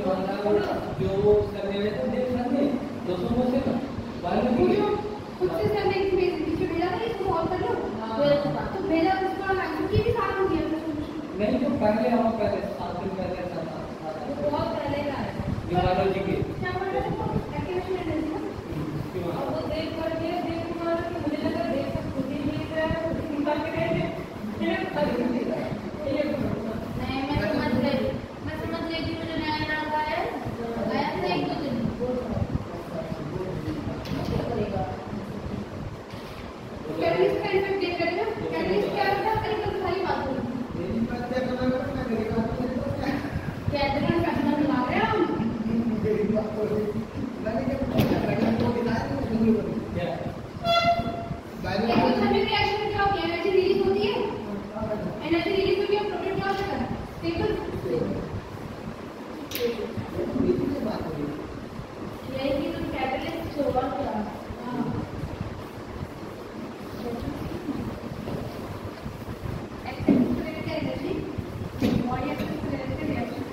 जो करने में तो देख सकते 200 से ना बायोलॉजी खुद से करने की पीछे भेजा था इसको सॉल्व कर लो तो भेजा उसको क्योंकि भी साथ हो गया नहीं जो पहले हम पहले 7 दिन पहले था बहुत पहले का है बायोलॉजी के क्या बोल रहे थे एक्टिवेशन एनर्जी ना अब वो देख करके देख मार के मुझे लगा देख सब खुद ही देख रहा है खुद ही निकाल के रहे थे ये पता नहीं नहीं मैं समझ गई कि मुझे नया लड़का है आया था एक दो दिन कैटलिस्ट का इफेक्ट देख रहे हो कैटलिस्ट क्या होता है कल खाली बात हो मेरी बात क्या करना है मेरी बात क्या इतना पैसा लगा रहे हैं हम मेरी बात को लगे कि गाड़ी को दिखाया नहीं क्या बायोलॉजी में रिएक्शन क्या होती है एनर्जी रिलीज होती है एनर्जी रिलीज होती है प्रोडक्ट क्या होता है स्टेबल बात हो रही है यही तो कैटलिस्ट छोड़ क्या हां activated energy body activated reaction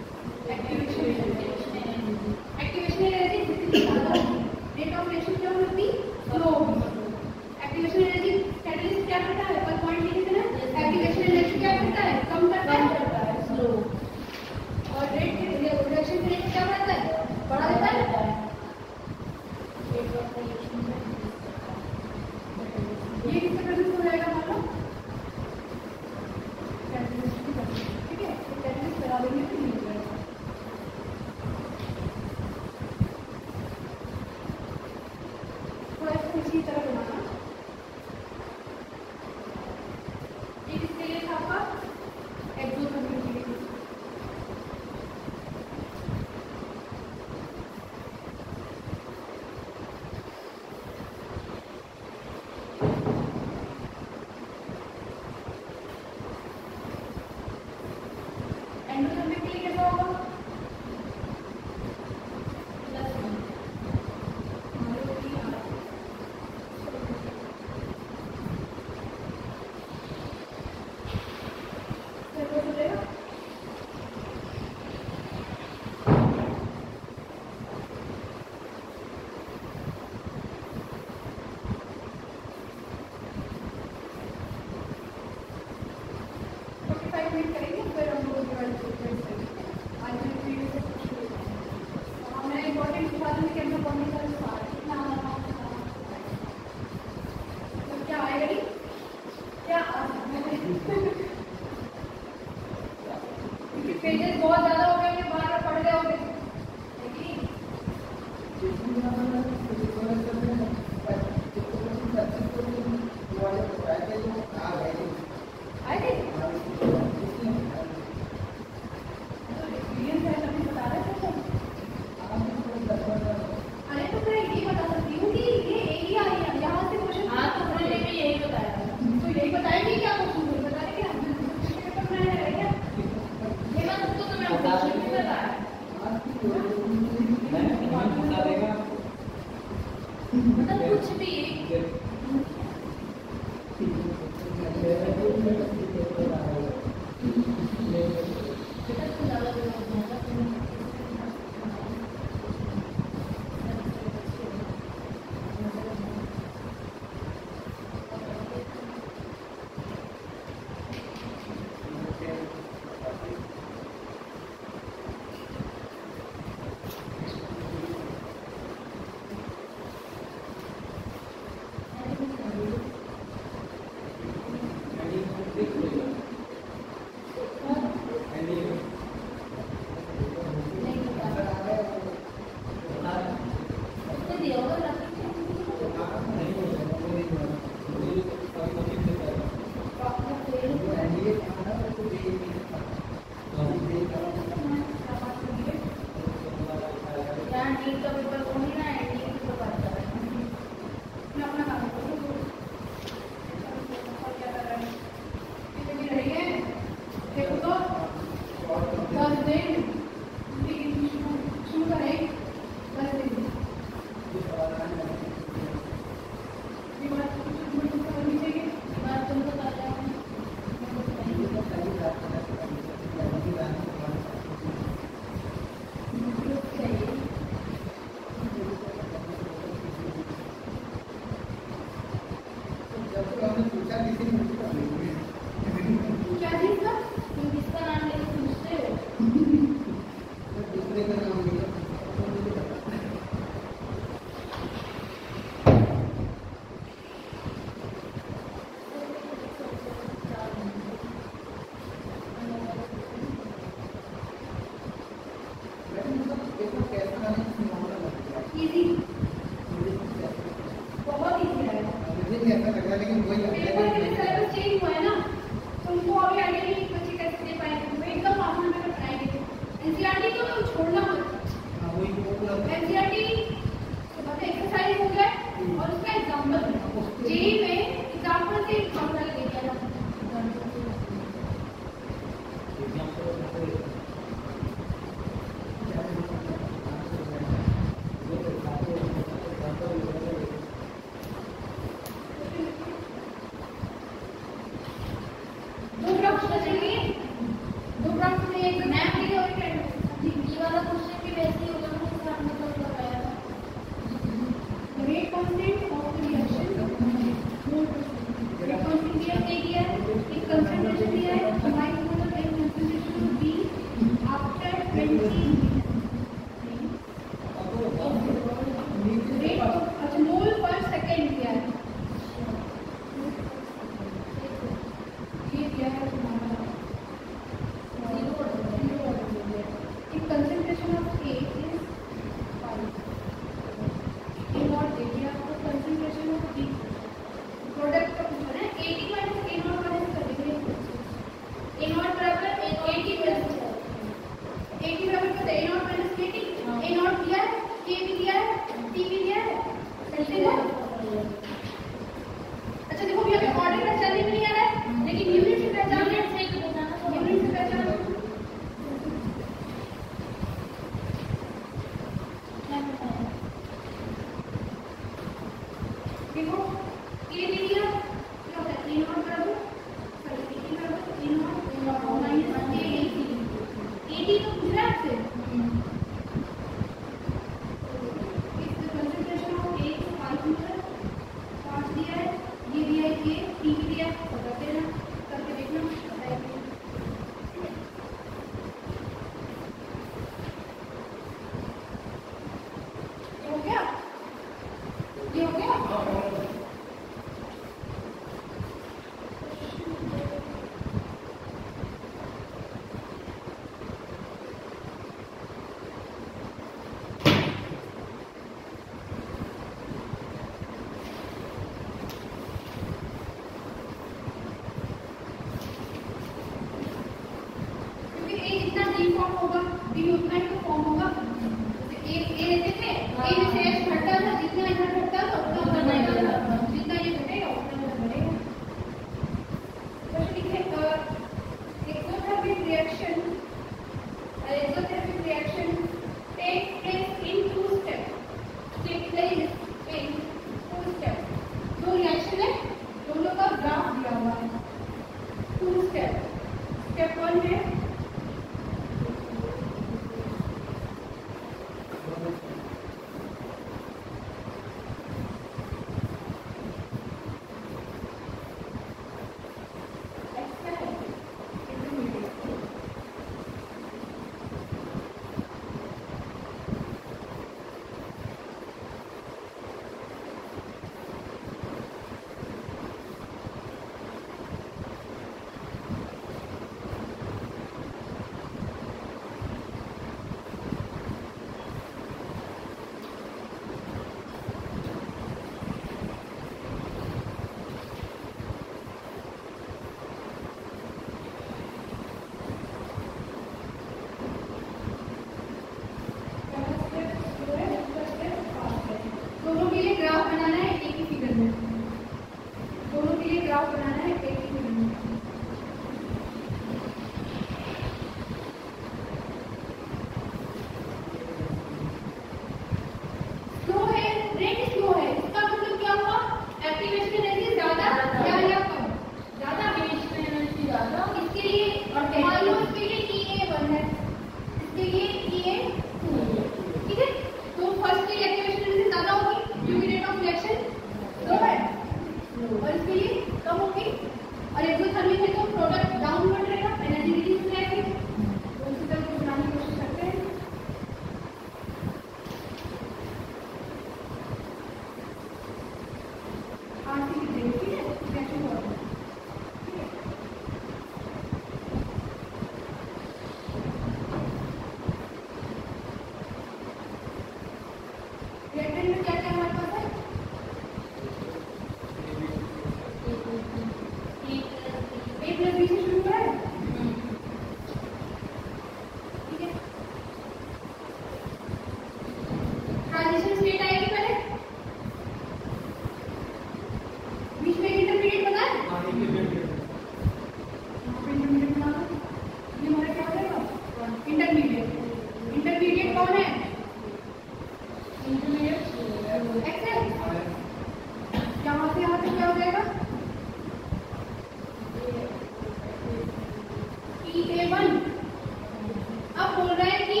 अब बोल रहा है कि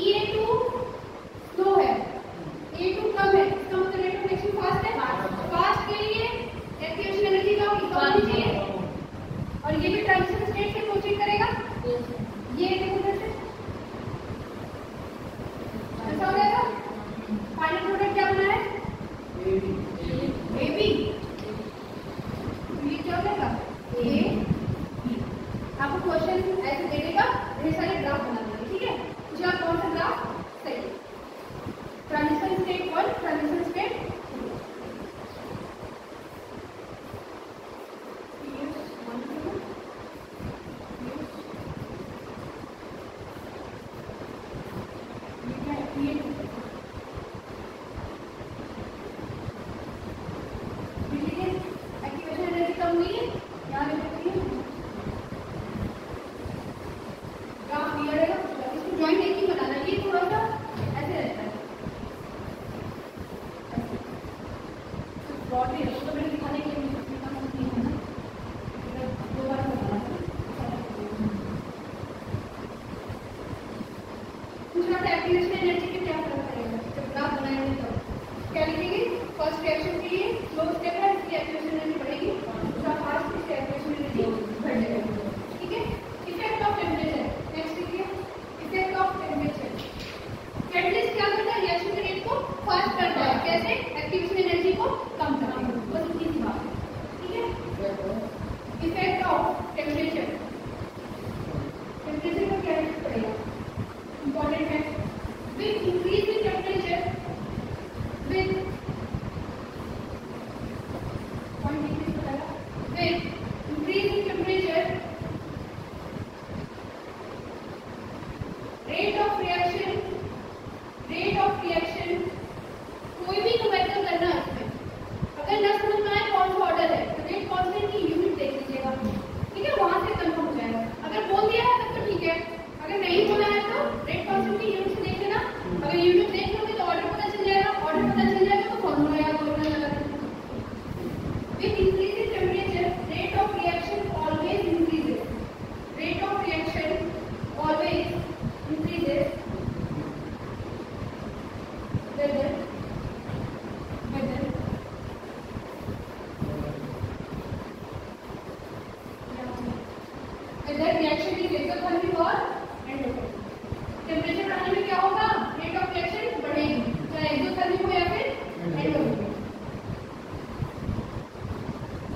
E2 स्लो है, E2 कम है, इसका मतलब रेट ऑफ रिएक्शन फास्ट है। फास्ट के लिए एक्टिवेशन एनर्जी का इक्वल चाहिए और ये भी ट्रांजिशन स्टेट से कोचिंग करेगा। ये देखो कैसे ऐसा हो जाएगा। फाइनल प्रोडक्ट क्या बना है? AB। ये क्या हो जाएगा? A। आपको क्वेश्चन ऐसे दे देगा, ढेर सारे ग्राफ बना देंगे, ठीक है। मुझे आप कौन सा ग्राफ सही? Transition state 1, transition state 2। Activation energy कम हुई है, यहाँ देखते हैं ग्राफ दिया रहेगा, इसको ज्वाइंट एक ही बनाना। ये थोड़ा सा ऐसे रहता है, ब्रॉडली है, तो मैंने दिखाने के लिए नहीं है ना, दो बार बनाना है। दूसरा एक्टिवेशन एनर्जी के क्या फर्क पड़ेगा जब ग्राफ बनाएंगे तो क्या लिखेंगे? फर्स्ट रिएक्शन के लिए स्लो स्टेप है, इसकी एक्टिवेशन एनर्जी बढ़ेगी, दूसरा फास्ट, इसकी एक्टिवेशन एनर्जी घट जाएगी, ठीक है। इफेक्ट ऑफ टेम्परेचर, नेक्स्ट लिखिए इफेक्ट ऑफ टेम्परेचर। कैटलिस्ट क्या करता है? रिएक्शन के रेट को फास्ट करता है, कैसे? एक्टिवेशन एनर्जी को कम करके, बस इतनी सी बात है, ठीक है। इफेक्ट ऑफ टेम्परेचर, टेम्परेचर का क्या इफेक्ट पड़ेगा? इंपॉर्टेंट है। With increase in temperature, with increase in temperature, rate of reaction, कोई भी न्यूमेरिकल करना है इसमें। अगर न समझ में आए कौन सा ऑर्डर है तो रेट कांस्टेंट की यूनिट देख लीजिएगा, ठीक है, वहां से कंफर्म हो जाएगा। अगर बोल दिया है तब तो ठीक है, अगर नहीं बोला है तो रेट कांस्टेंट की यूनिट से देख लेना। अगर यूनिट देख लोगे तो ऑर्डर पता चल जाएगा, ऑर्डर पता चल जाएगा तो फॉर्मूला याद हो जाएगा। With increase in temperature, rate of reaction always increases. Rate of reaction always increases. Whether reaction is exothermic or endothermic. Temperature बढ़ाने में क्या होगा? रेट ऑफ रिएक्शन बढ़ेगी, चाहे एक्सोथर्मिक हो या फिर एंडोथर्मिक।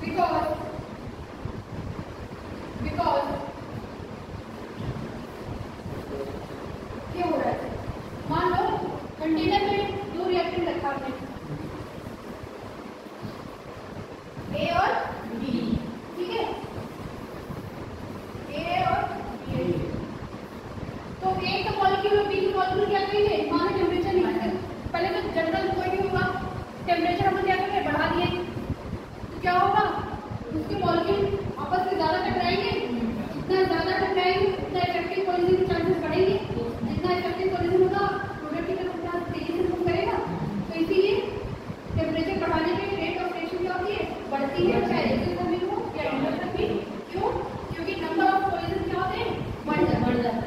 Because क्या हो रहा है? मान लो कंटेनर में दो रिएक्टेंट रखा आपने, A और B, ठीक है, A और B। तो A का मॉलिक्यूल और B का मॉलिक्यूल क्या करेंगे? मान लो टेम्परेचर नहीं है, पहले तो जनरल कोई भी होगा, टेम्परेचर हम क्या करेंगे? बढ़ा दिए, तो क्या होगा? उसके मॉलिक्यूल आपस में ज्यादा टकराएंगे, जितना ज्यादा टकराएंगे उतना इफेक्टिव कोलिजन के चांसेस बढ़ेंगे, जितना इफेक्टिव कोलिजन होगा प्रोडक्ट की तरफ उतना तेजी से मूव करेगा। तो इसीलिए टेम्परेचर बढ़ाने पे रेट ऑफ रिएक्शन क्या होती है? बढ़ती है, चाहे एक्सोथर्मिक हो या एंडोथर्मिक। क्यों? क्योंकि नंबर ऑफ कोलिजन क्या होते हैं? बढ़ जाते हैं।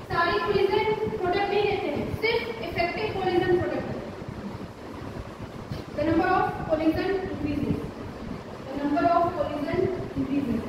सारी कोलिजन प्रोडक्ट नहीं देते हैं, सिर्फ effective collision product. The number of collision increases.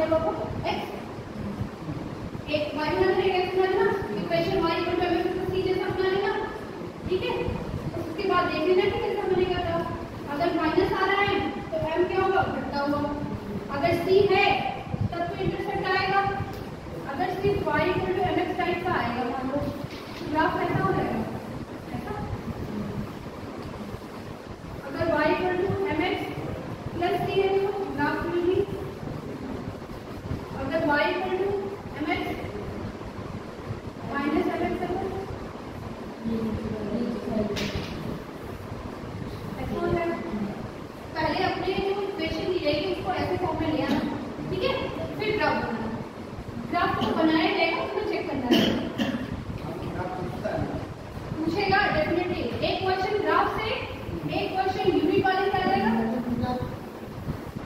क्या होगा x एक y बना लेगा x बना लेना equation y equal to mx को c जैसा बना लेना। ठीक है, उसके बाद देख लेना कि कैसा बनेगा। अगर माइनस आ रहा है तो m क्या होगा घटता हुआ, अगर c है तब तो इंटरसेप्ट आएगा। अगर सिर्फ y equal to mx type का आएगा मान लो ग्राफ ऐसा हो जाएगा ऐसा। अगर y equal to mx plus c है तो ग्राफ विल बी, अगर y equal to mx minus mx है तो ऐसा हो जाएगा। पहले अपने जो इक्वेशन दी जाएगी उसको ऐसे फॉर्म में ले आना। ठीक है, फिर ग्राफ बनाना। ग्राफ को बनाया जाएगा उसको चेक करना है, पूछेगा डेफिनेटली। एक क्वेश्चन ग्राफ से, एक क्वेश्चन यूनिट वाले से आएगा।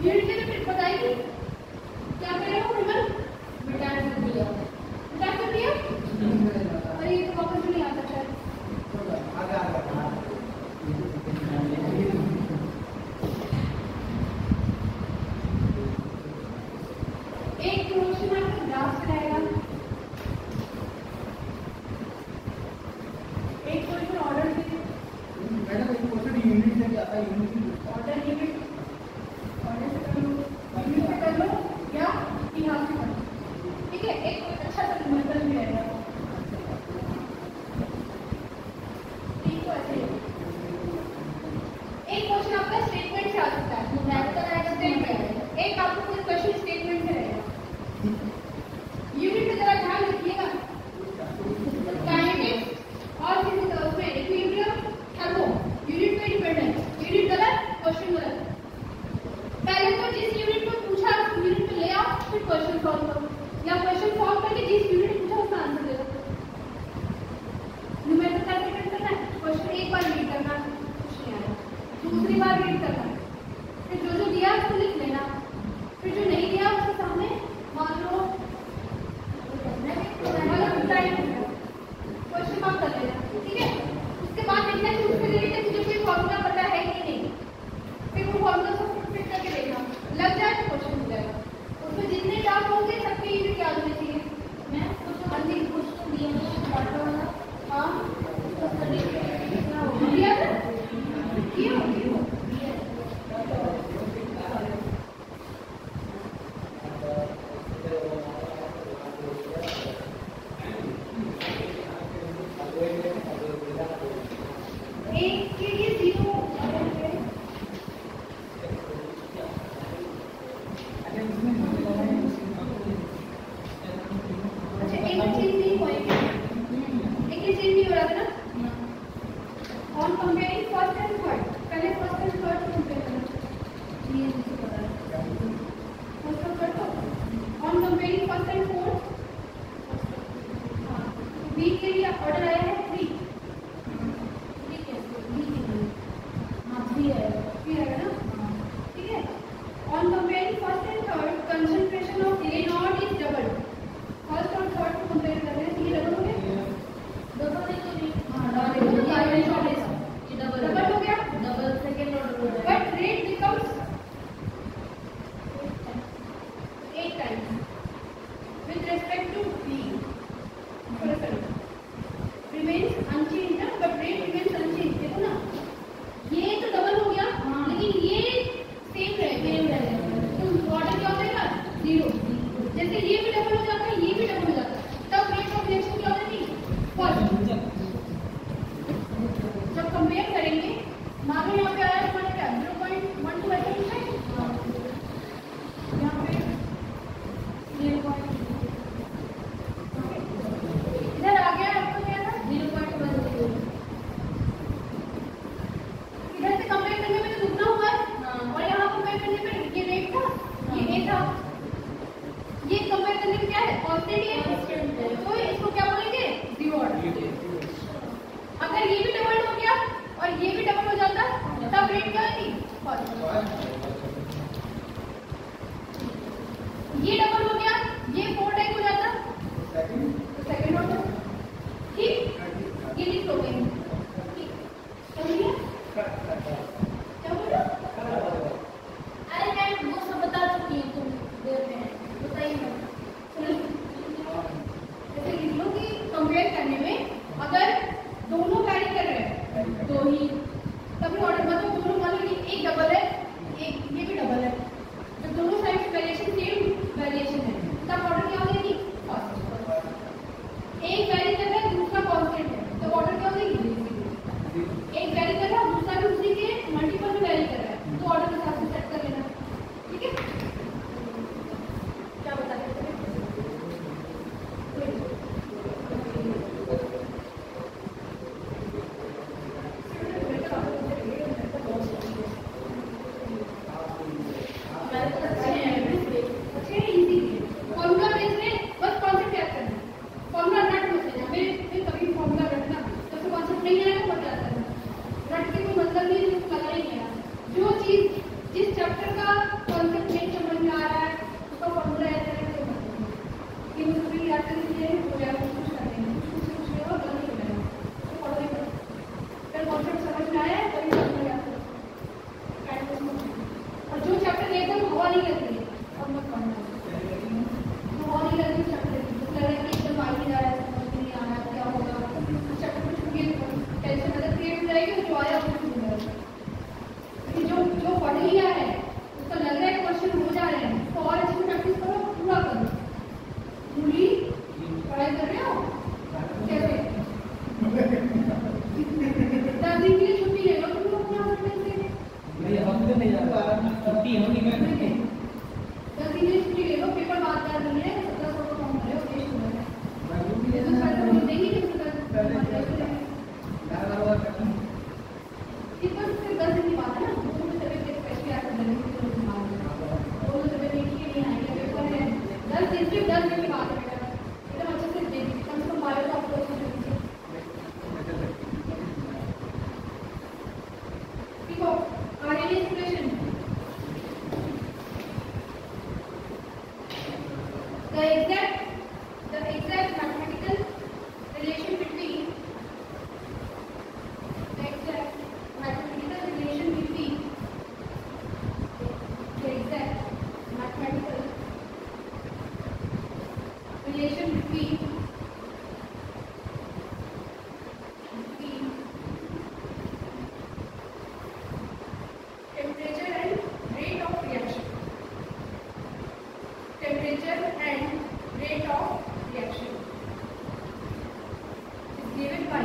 यूनिट से फिर बताएगी क्या करेगा विमल, बिटा कर दिया अरे ये तो वापस नहीं आता शायद। एक क्वेश्चन आपका ग्राफ से रहेगा, एक क्वेश्चन ऑर्डर से। मैडम एक क्वेश्चन यूनिट से क्या आता है, यूनिट ऑर्डर यूनिट ऑर्डर से कर लो, यूनिट से कर लो या यहाँ से कर लो। ठीक है, एक अच्छा सा मेथड भी रहेगा। ठीक है, ऐसे एक क्वेश्चन आपका स्टेटमेंट से आ सकता है, न्यूमेरिकल एक्सटेंट है। एक आपको कोई क्वेश्चन स्टेटमेंट से रहेगा। यूनिट पे जरा ध्यान रखिएगा, काइनेटिक्स और फिजिकल उसमें इक्विलिब्रियम थर्मो यूनिट पे डिपेंडेंट। यूनिट गलत, क्वेश्चन गलत। पहले तो जिस यूनिट को पूछा उस यूनिट पे ले आओ, फिर क्वेश्चन सॉल्व करो, या क्वेश्चन सॉल्व करके जिस यूनिट पूछा उसका आंसर दे दो। न्यूमेरिकल का डिपेंड करना है, क्वेश्चन एक बार रीड करना, कुछ नहीं आया, दूसरी बार रीड करना, फिर जो जो दिया उसको लिख लेना, फिर जो नहीं दिया उसके सामने मान लो क्वेश्चन मार्क कर लेना। ठीक है, उसके बाद देखना कि उसके रिलेटेड मुझे कोई फॉर्मूला पता है कि नहीं, फिर वो फॉर्मूला को फिट करके देखना, लग जाए तो क्वेश्चन हो जाएगा। उसमें जितने डाउट होंगे सबके यूनिट याद होने चाहिए। मैं कुछ अंतिम क्वेश्चन दिया हाँ दिया एक के लिए 0 अच्छा एक चीज नहीं हुआ, एक चीज नहीं हो रहा था ना on comparing first and third. पहले फर्स्ट एंड थर्ड कंपेयर करना, ये मुझे पता है। फर्स्ट और थर्ड को on comparing first and fourth. हाँ, बी के लिए ऑर्डर आया है 3। ठीक है, on comparing first and third concentration of A not is double. First और थर्ड को कंपेयर कर रहे हैं, ये डबल हो गया, डबल नहीं तो नहीं, हाँ डबल हो गया, डबल सेकंड ऑर्डर हो जाएगा, but rate becomes 8 times with respect to B remains unchanged, but rate remains unchanged. देखो ना, ये तो डबल हो गया, लेकिन ये सेम रहेगा, तो ऑर्डर क्या हो जाएगा 0। जैसे ये भी डबल हो जाता है, ये भी डबल हो जाता है, तब रेट ऑफ रिएक्शन क्या हो जाती है फर्स्ट। जब कंपेयर करेंगे, मान लो यहाँ पे आया हमारे क्या 0.12 ऐसा कुछ है, यहाँ पे 0. इधर आ गया आपको क्या था 0.10। इधर से कंपेयर करने में तो दुगना हुआ है, और यहाँ कंपेयर करने में ये रेट था, ये ए था, ये कंपेयर करने में क्या है कांस्टेंट है, तो इसको क्या बोलेंगे 0 ऑर्डर। अगर ये भी डबल हो गया और ये भी डबल हो जाता तब रेट क्या होगी फर्स्ट। ये डबल हो गया, ये 4 टाइप हो जाता सेकंड ऑर्डर। ठीक, ये लिख लो गए, ठीक क्या बोलो। अरे मैं वो सब बता चुकी हूँ तुम देर में, the exact mathematical relation between the exact mathematical relation between the exact mathematical relation between temperature and rate of reaction. Temperature and rate of reaction is given by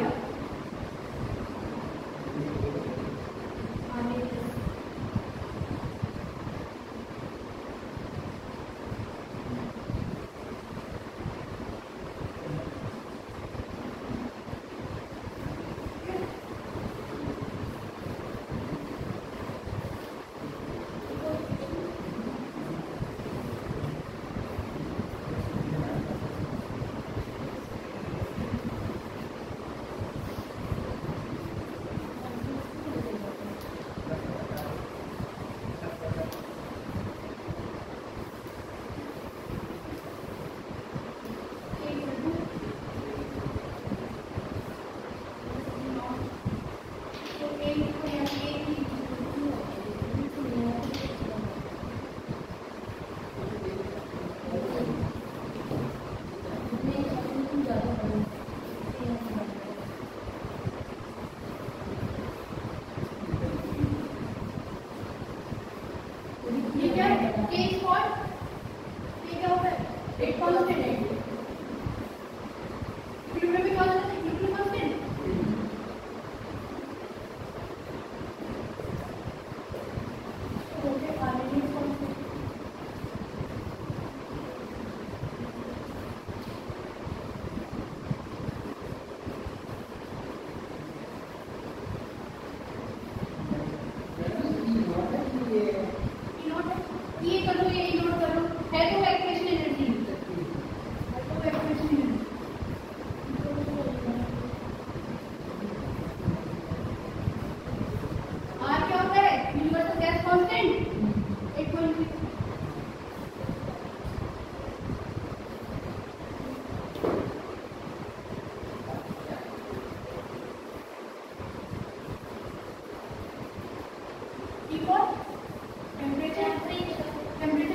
temperature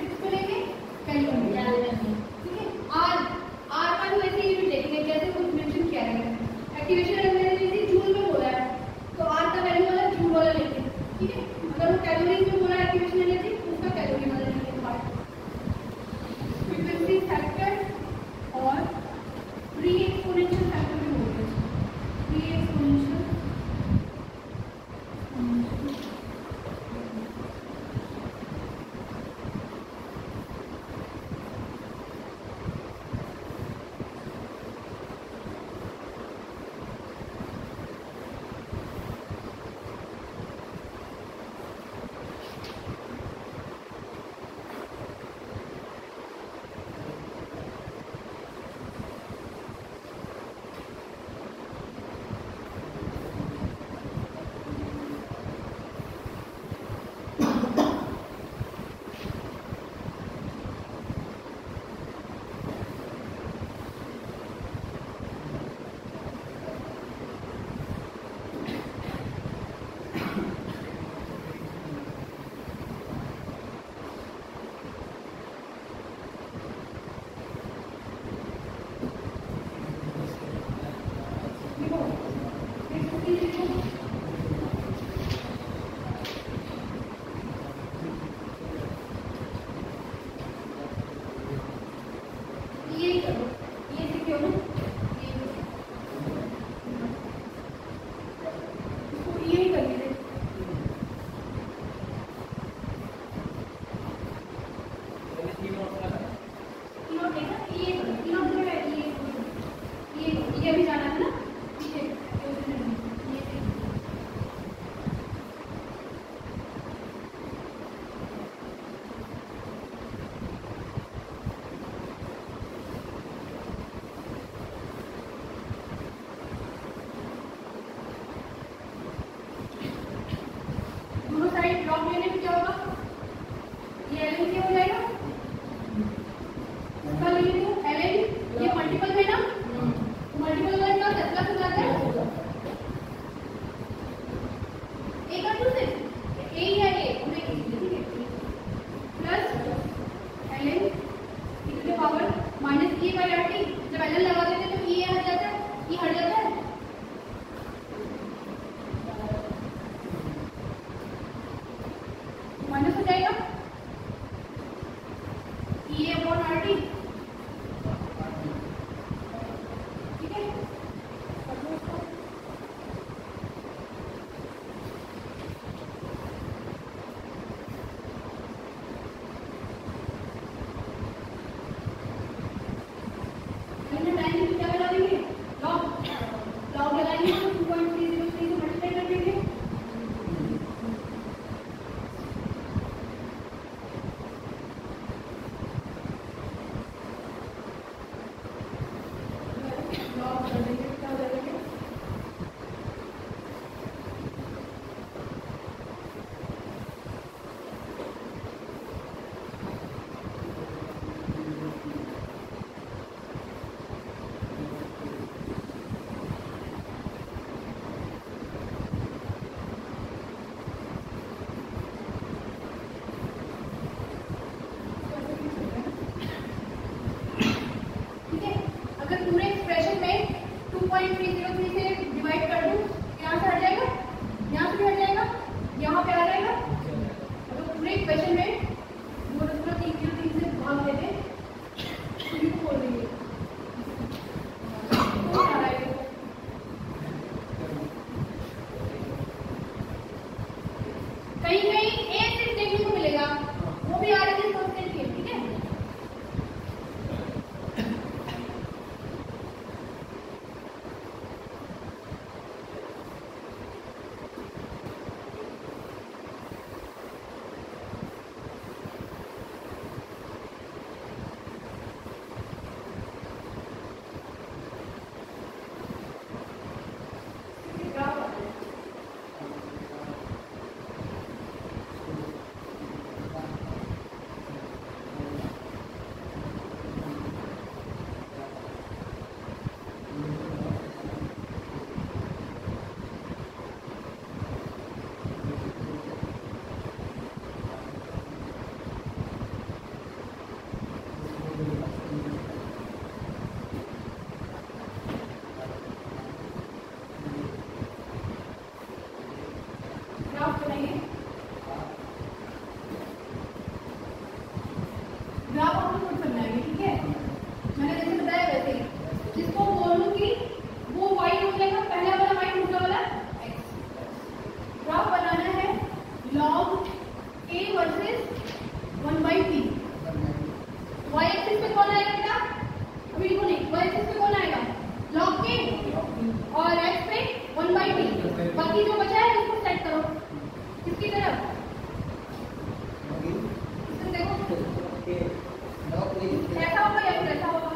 किसको लेंगे? PA/RT, ठीक है। क्या बना देंगे, लॉग लगाएंगे तो 2.303 से मल्टीप्लाई कर देंगे। लॉग कर देंगे, क्या हो जाएगा, अगर पूरे एक्सप्रेशन में 2.303 से डिवाइड कर दूं, यहाँ से हट जाएगा, यहाँ से भी हट जाएगा, यहाँ पे आ जाएगा। अगर पूरे इक्वेशन में 2.303 से भाग देते तो ये खोल देंगे, तो आ रहा है। कहीं कहीं एक चीज देखने को मिलेगा, वो भी आ रही है, सोचते हैं, ठीक है। ग्राफ आपको खुद समझाएंगे, ठीक है। मैंने जैसे बताया वैसे ही, जिसको बोलूंगी वो y हो जाएगा, पहला वाला y, दूसरा वाला x। ग्राफ बनाना है log a versus 1/t। y axis पे कौन आएगा बेटा, अभी लिखो नहीं, y एक्सिस पे कौन आएगा, log k, और x पे 1/t। बाकी जो बचा है उसको सेट करो किसकी तरफ, ऐसा होगा या फिर ऐसा होगा,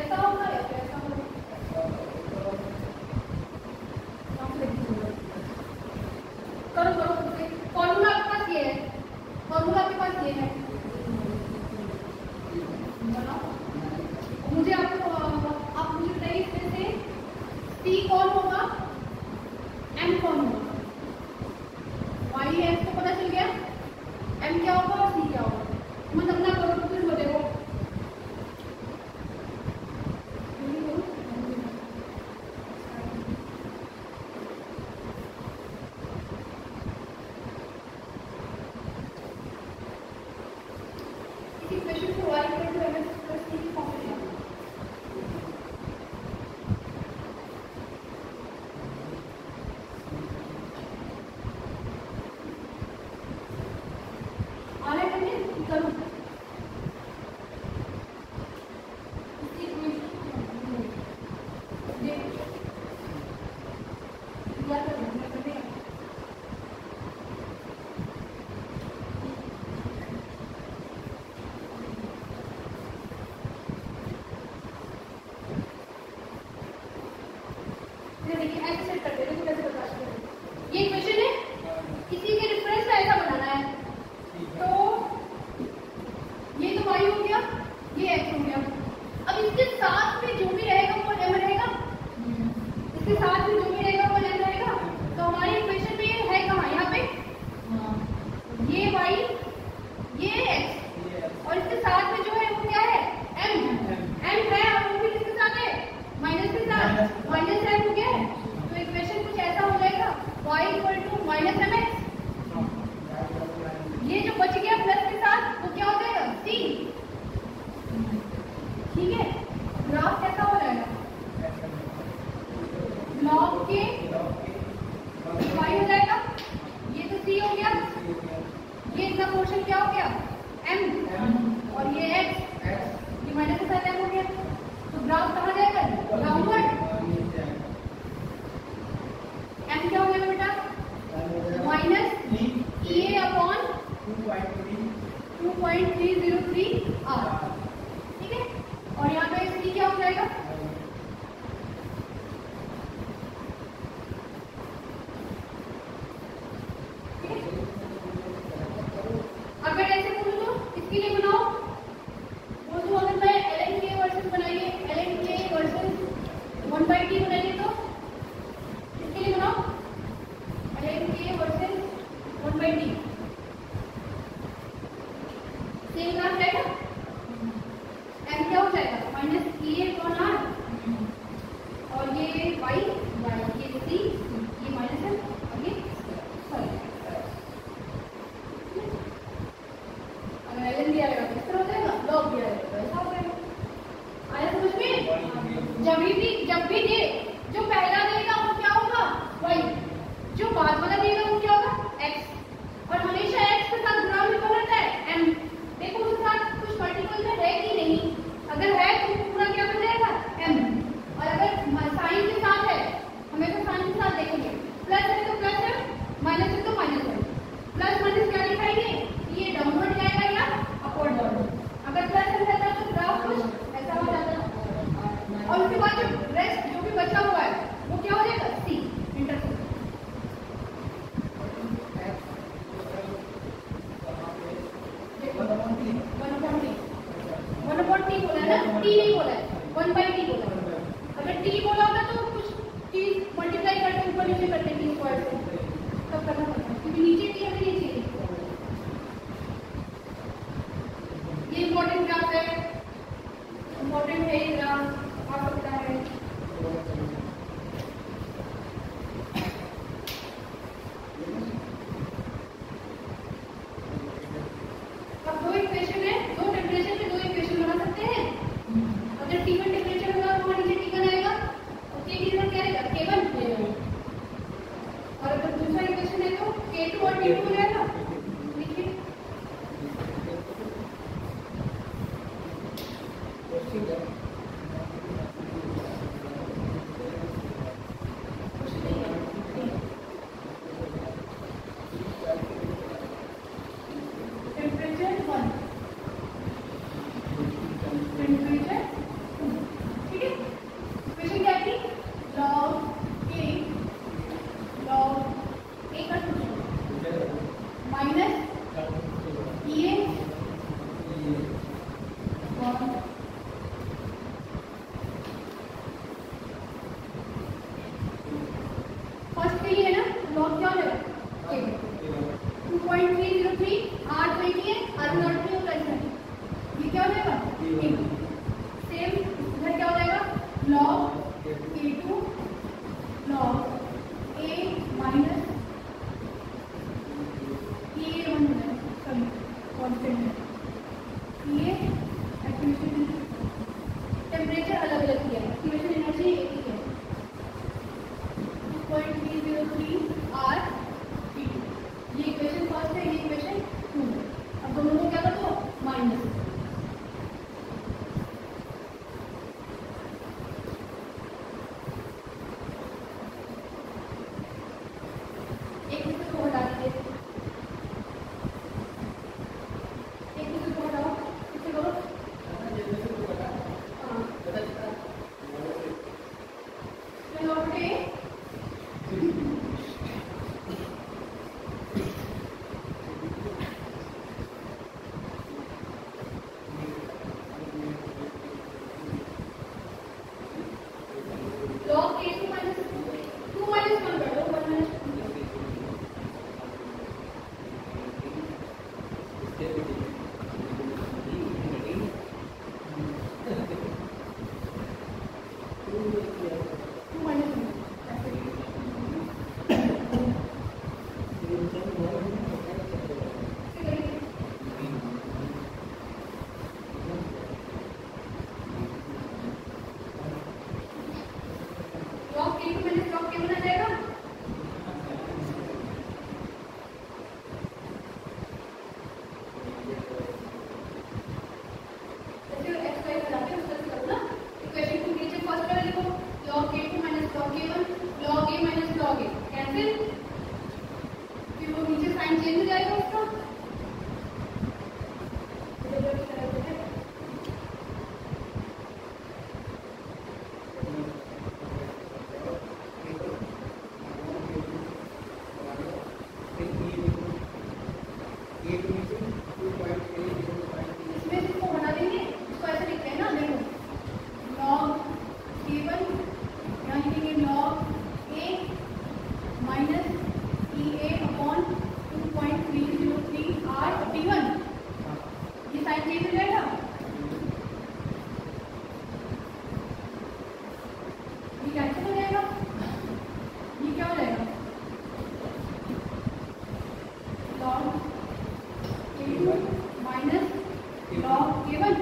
ऐसा होगा या फिर ऐसा होगा। करो करो, फॉर्मूला आपके पास ये है, फॉर्मूला आपके पास ये है, बनाओ। मुझे आप मुझे बताइए इसमें से C कौन होगा, M कौन होगा। Y है, इसको पता चल गया, M क्या होगा और C क्या होगा। मत अपना करो तो फिर वो देखो, इसी क्वेश्चन को y equal to mx plus c की फॉर्म में आ रहा है, करो देखिए ऐसे सेट करते हैं, कैसे बता सकते हैं। ये क्वेश्चन है, किसी के रेफरेंस में ऐसा बनाना है, तो ये तो y हो गया, ये x हो गया। अब इसके साथ में जो भी रहेगा वो m रहेगा, इसके साथ में जो भी रहेगा वो m रहेगा। तो हमारे इक्वेशन में ये है कहाँ, यहाँ पे ये y, ये x, और इसके साथ में जो है वो क्या है, m है, और वो भी किसके साथ है, माइनस के साथ, माइनस m हो गया है। तो इक्वेशन कुछ ऐसा हो जाएगा, y equal to minus mx, ये जो बच गया प्लस के साथ वो क्या हो जाएगा, c, जब भी दे जो पहला देगा वो क्या होगा y, जो बाद वाला देगा वो क्या होगा x, और हमेशा x के साथ जुड़ा हुआ कौन रहता है m। देखो उसके साथ कुछ पर्टिकुलर में है कि नहीं, अगर है तो पूरा क्या बन जाएगा m, और अगर साइन के साथ है हमेशा साइन के साथ देखेंगे, प्लस है तो प्लस है, माइनस है तो माइनस है। प्लस माइनस क्या दिखाएंगे, ये डाउनवर्ड जाएगा या अपवर्ड जाएगा। अगर प्लस रहता तो ग्राफ कुछ ऐसा हो जाता, और उसके बाद जो रेस्ट जो भी बचा हुआ है वो क्या हो जाएगा C intersect. One upon T बोला है ना, टी नहीं बोला है, 1/t बोला है। अगर टी बोला होता तो कुछ टी मल्टीप्लाई करके ऊपर नीचे करते टी स्क्वायर से तब करना पड़ता, क्योंकि नीचे टी हमें नहीं चाहिए। ये इम्पोर्टेंट ग्राफ है, इम्पोर्टेंट है ये ग्राफ, आ सकता है। अब दो इक्वेशन है, दो टेम्परेचर में दो इक्वेशन बना सकते हैं। अगर T1 टेम्परेचर होगा तो वहां नीचे T1 आएगा और K की जगह क्या आएगा K1, और अगर दूसरा इक्वेशन है तो K2 और T2 हो जाएगा। लिखिए टेम्परेचर 1, टेम्परेचर 2, ठीक है। इक्वेशन क्या थी, log A का 2 माइनस EA 1 फर्स्ट के लिए है ना, log क्या हो जाएगा 2.303 R20 है, R0 होता है, ये क्या हो जाएगा सेम। इधर क्या हो जाएगा log K2 log A minus EA1 sorry constant है, ये एक्टिवेशन टेम्परेचर अलग अलग किया है, एक्टिवेशन एनर्जी एक ही है 2.303 R, ये इक्वेशन फर्स्ट है, ये इक्वेशन 2। अब दोनों को क्या कर दो माइनस, एक दूसरे को हटा दीजिए, एक दूसरे को हटाओ, किससे करो log A log K2 minus 2 minus 1 कर दो, 1 minus 2 minus 1 log K2 minus log K1 आ जाएगा। जैसे एक्सरसाइज कराते हैं उसका करो ना, इक्वेशन को नीचे फर्स्ट वाला लिखो log K2 minus log K1 log A minus log A cancel, फिर वो नीचे साइन चेंज हो जाएगा उसका। इसमें इसको बना देंगे, इसको ऐसे लिखते हैं ना, देखो log K1 यहाँ लिखेंगे log A minus EA upon 2.303 R T1, ये साइन चेंज हो जाएगा, ये कैंसिल हो जाएगा, ये क्या हो जाएगा log K2 minus log K1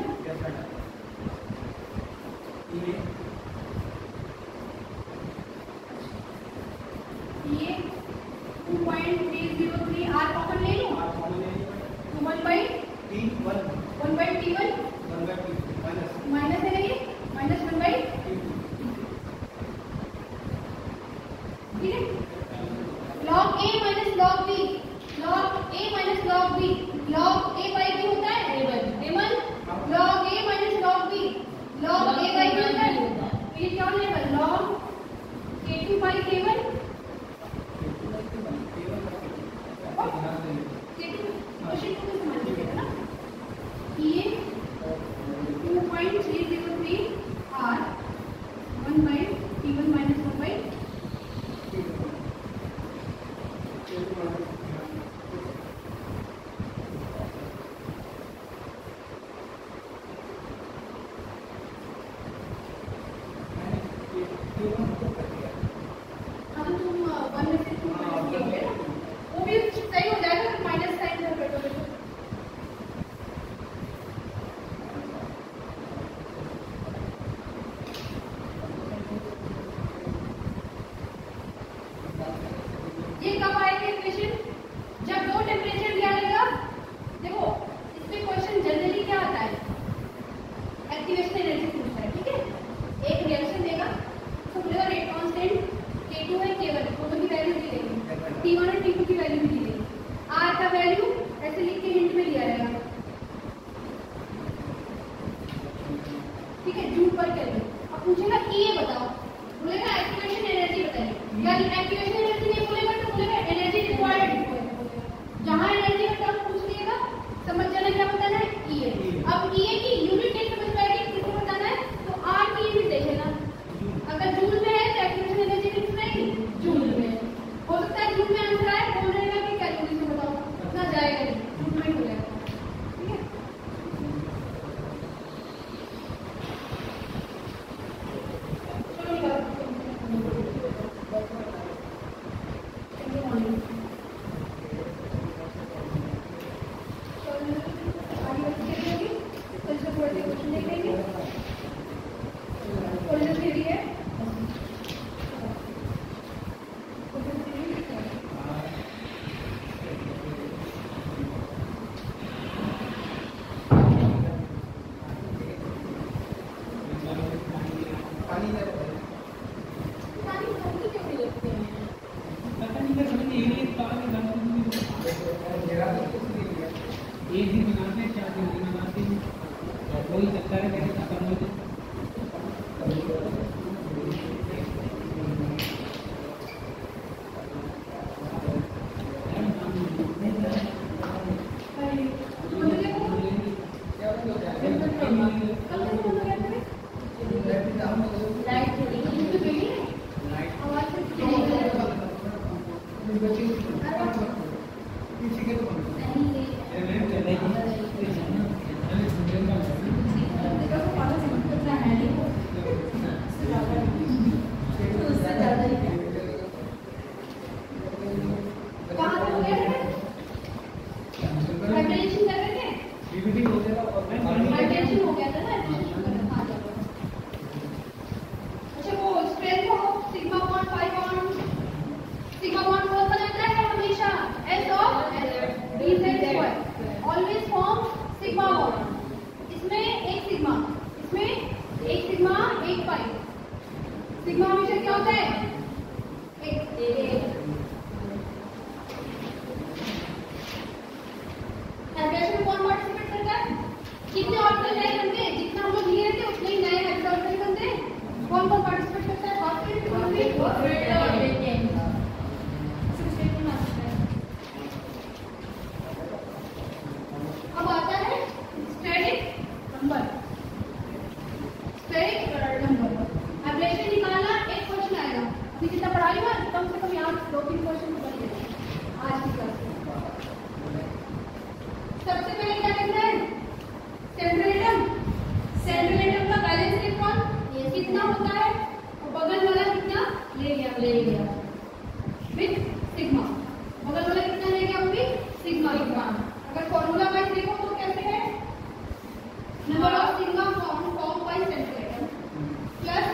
T1 minus है ये माइनस 1 बाई, ठीक है। log A minus log B, log A minus log B, log A by B होता है A1, log A minus log B, log A by B होता है, तो ये क्या हो जाएगा log K2 by K1, question को समझ लीजिएगा ना, ये 2.303 R 1 by T1 minus 1 by ये कब आएगा इक्वेशन? जब दो टेम्परेचर दिया रहेगा। देखो इसमें क्वेश्चन जनरली क्या आता है, एक्टिवेशन एनर्जी पूछता है, ठीक है। एक रिएक्शन देगा, तो बोलेगा रेट कांस्टेंट K2 है K1, दोनों की वैल्यू दी गई, T1 और T2 की वैल्यू भी दी गई, R का वैल्यू ऐसे लिख के हिंट में दिया रहेगा, ठीक है। जूल पर कैलोरी। अब पूछेगा E ये बताओ, बोलेगा एक्टिवेशन एनर्जी बताइए, या एक्टिवेशन एनर्जी नहीं बोलेगा तो बोलेगा एनर्जी रिक्वायर्ड, जहां एनर्जी का टर्म पूछ लिएगा समझ जाना क्या बताना है E है। अब E की यूनिट नहीं समझ पाएगी किसको बताना है, तो R की यूनिट देखेगा, अगर जूल में है तो एक्टिवेशन एनर्जी कितनी आएगी जूल में, हो सकता है जूल में आंसर आए, बोल रहेगा कि कैलोरी से बताओ, उतना जाएगा नहीं, जूल में हो जाएगा, ठीक है। एक दिन बनाते हैं 4 दिन बनाते हैं, वही चक्कर है कैसे खत्म हो जाए। सिग्मा हमेशा क्या होता है हाइड्रोजन कौन पार्टिसिपेट करता है, कितने ऑर्बिटल नए बनते हैं, जितना हम लोग लिए थे उतने ही नए हाइड्रोजन बनते हैं। कौन कौन पार्टिसिपेट करता है, फॉस्फेट अब आता है स्टेरिक नंबर, एब्रेशन निकालना एक क्वेश्चन आएगा, अभी जितना पढ़ाई हुआ कम से कम यहाँ 2-3 क्वेश्चन बन गए आज की क्लास में। सबसे पहले क्या करना है, सेंट्रल एटम का बैलेंस इलेक्ट्रॉन कितना होता है और बगल वाला कितना ले गया विथ सिग्मा, बगल वाला कितना ले गया विथ सिग्मा। अगर फॉर्मूला वाइज देखो तो कैसे है, number of sigma form by central atom plus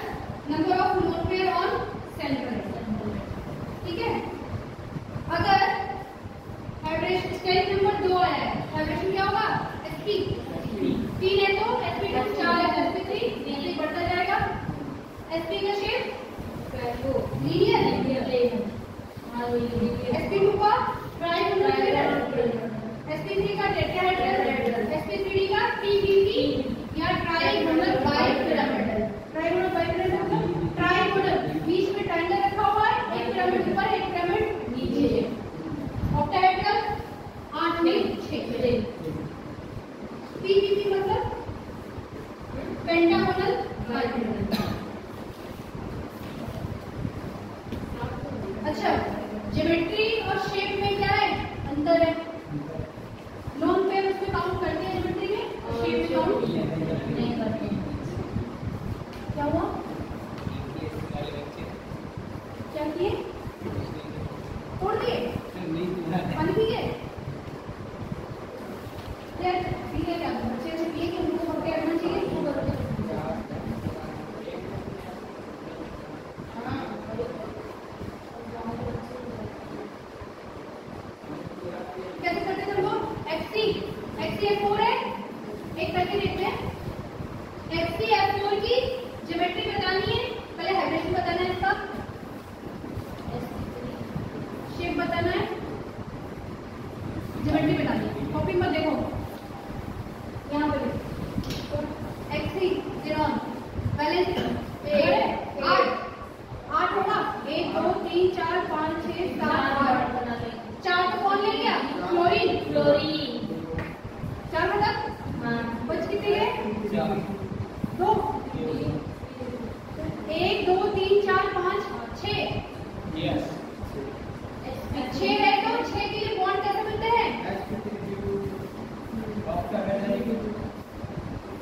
number of lone pair on central atom, ठीक है। अगर हाइड्रेशन स्टेरिक नंबर 2 आया है, हाइड्रेशन क्या होगा sp, चार्ज sp3 ऐसे बढ़ता जाएगा। sp का शेप लीनियर sp2 का ट्राइगोनल sp3 का टेट्राहेड्रल sp3d का tpp या ट्राइगोनल बाइपिरामिडल। ट्राइगोनल बाइपिरामिडल मतलब ट्राइगोनल बीच में ट्रायंगल रखा हुआ है, एक पिरामिड ऊपर एक पिरामिड नीचे। ऑक्टाहेड्रल 8 में 6 पीपीपी मतलब पेंटागोनल बाइपिरामिडल। अच्छा, ज्योमेट्री और शेप में क्या है अंतर है? लोन पेयर उसमें काउंट करते हैं ज्योमेट्री में और शेप में काउंट नहीं करते हैं। क्या हुआ? क्या किए? तोड़ दिए? पानी पी गए? यार पिए क्या? बच्चे से पिए कि उनको पकड़ के रखना चाहिए? कैसे करते थे लोग? XC4 है, एक करके देखते हैं। XC4 की ज्योमेट्री बतानी है, पहले हाइड्रेशन बताना है, इसका शेप बताना है, ज्योमेट्री बतानी है। कॉपी मत देखो, यहाँ पे XC0 बैलेंस 8 होगा। 1 2 3 4 5 6 7 8 4 तो कौन ले लिया? क्लोरीन 4 मतलब बच कितने गए? 2 1 2 3 4 5 6 6 है तो 6 के लिए बॉन्ड कैसे बनते हैं?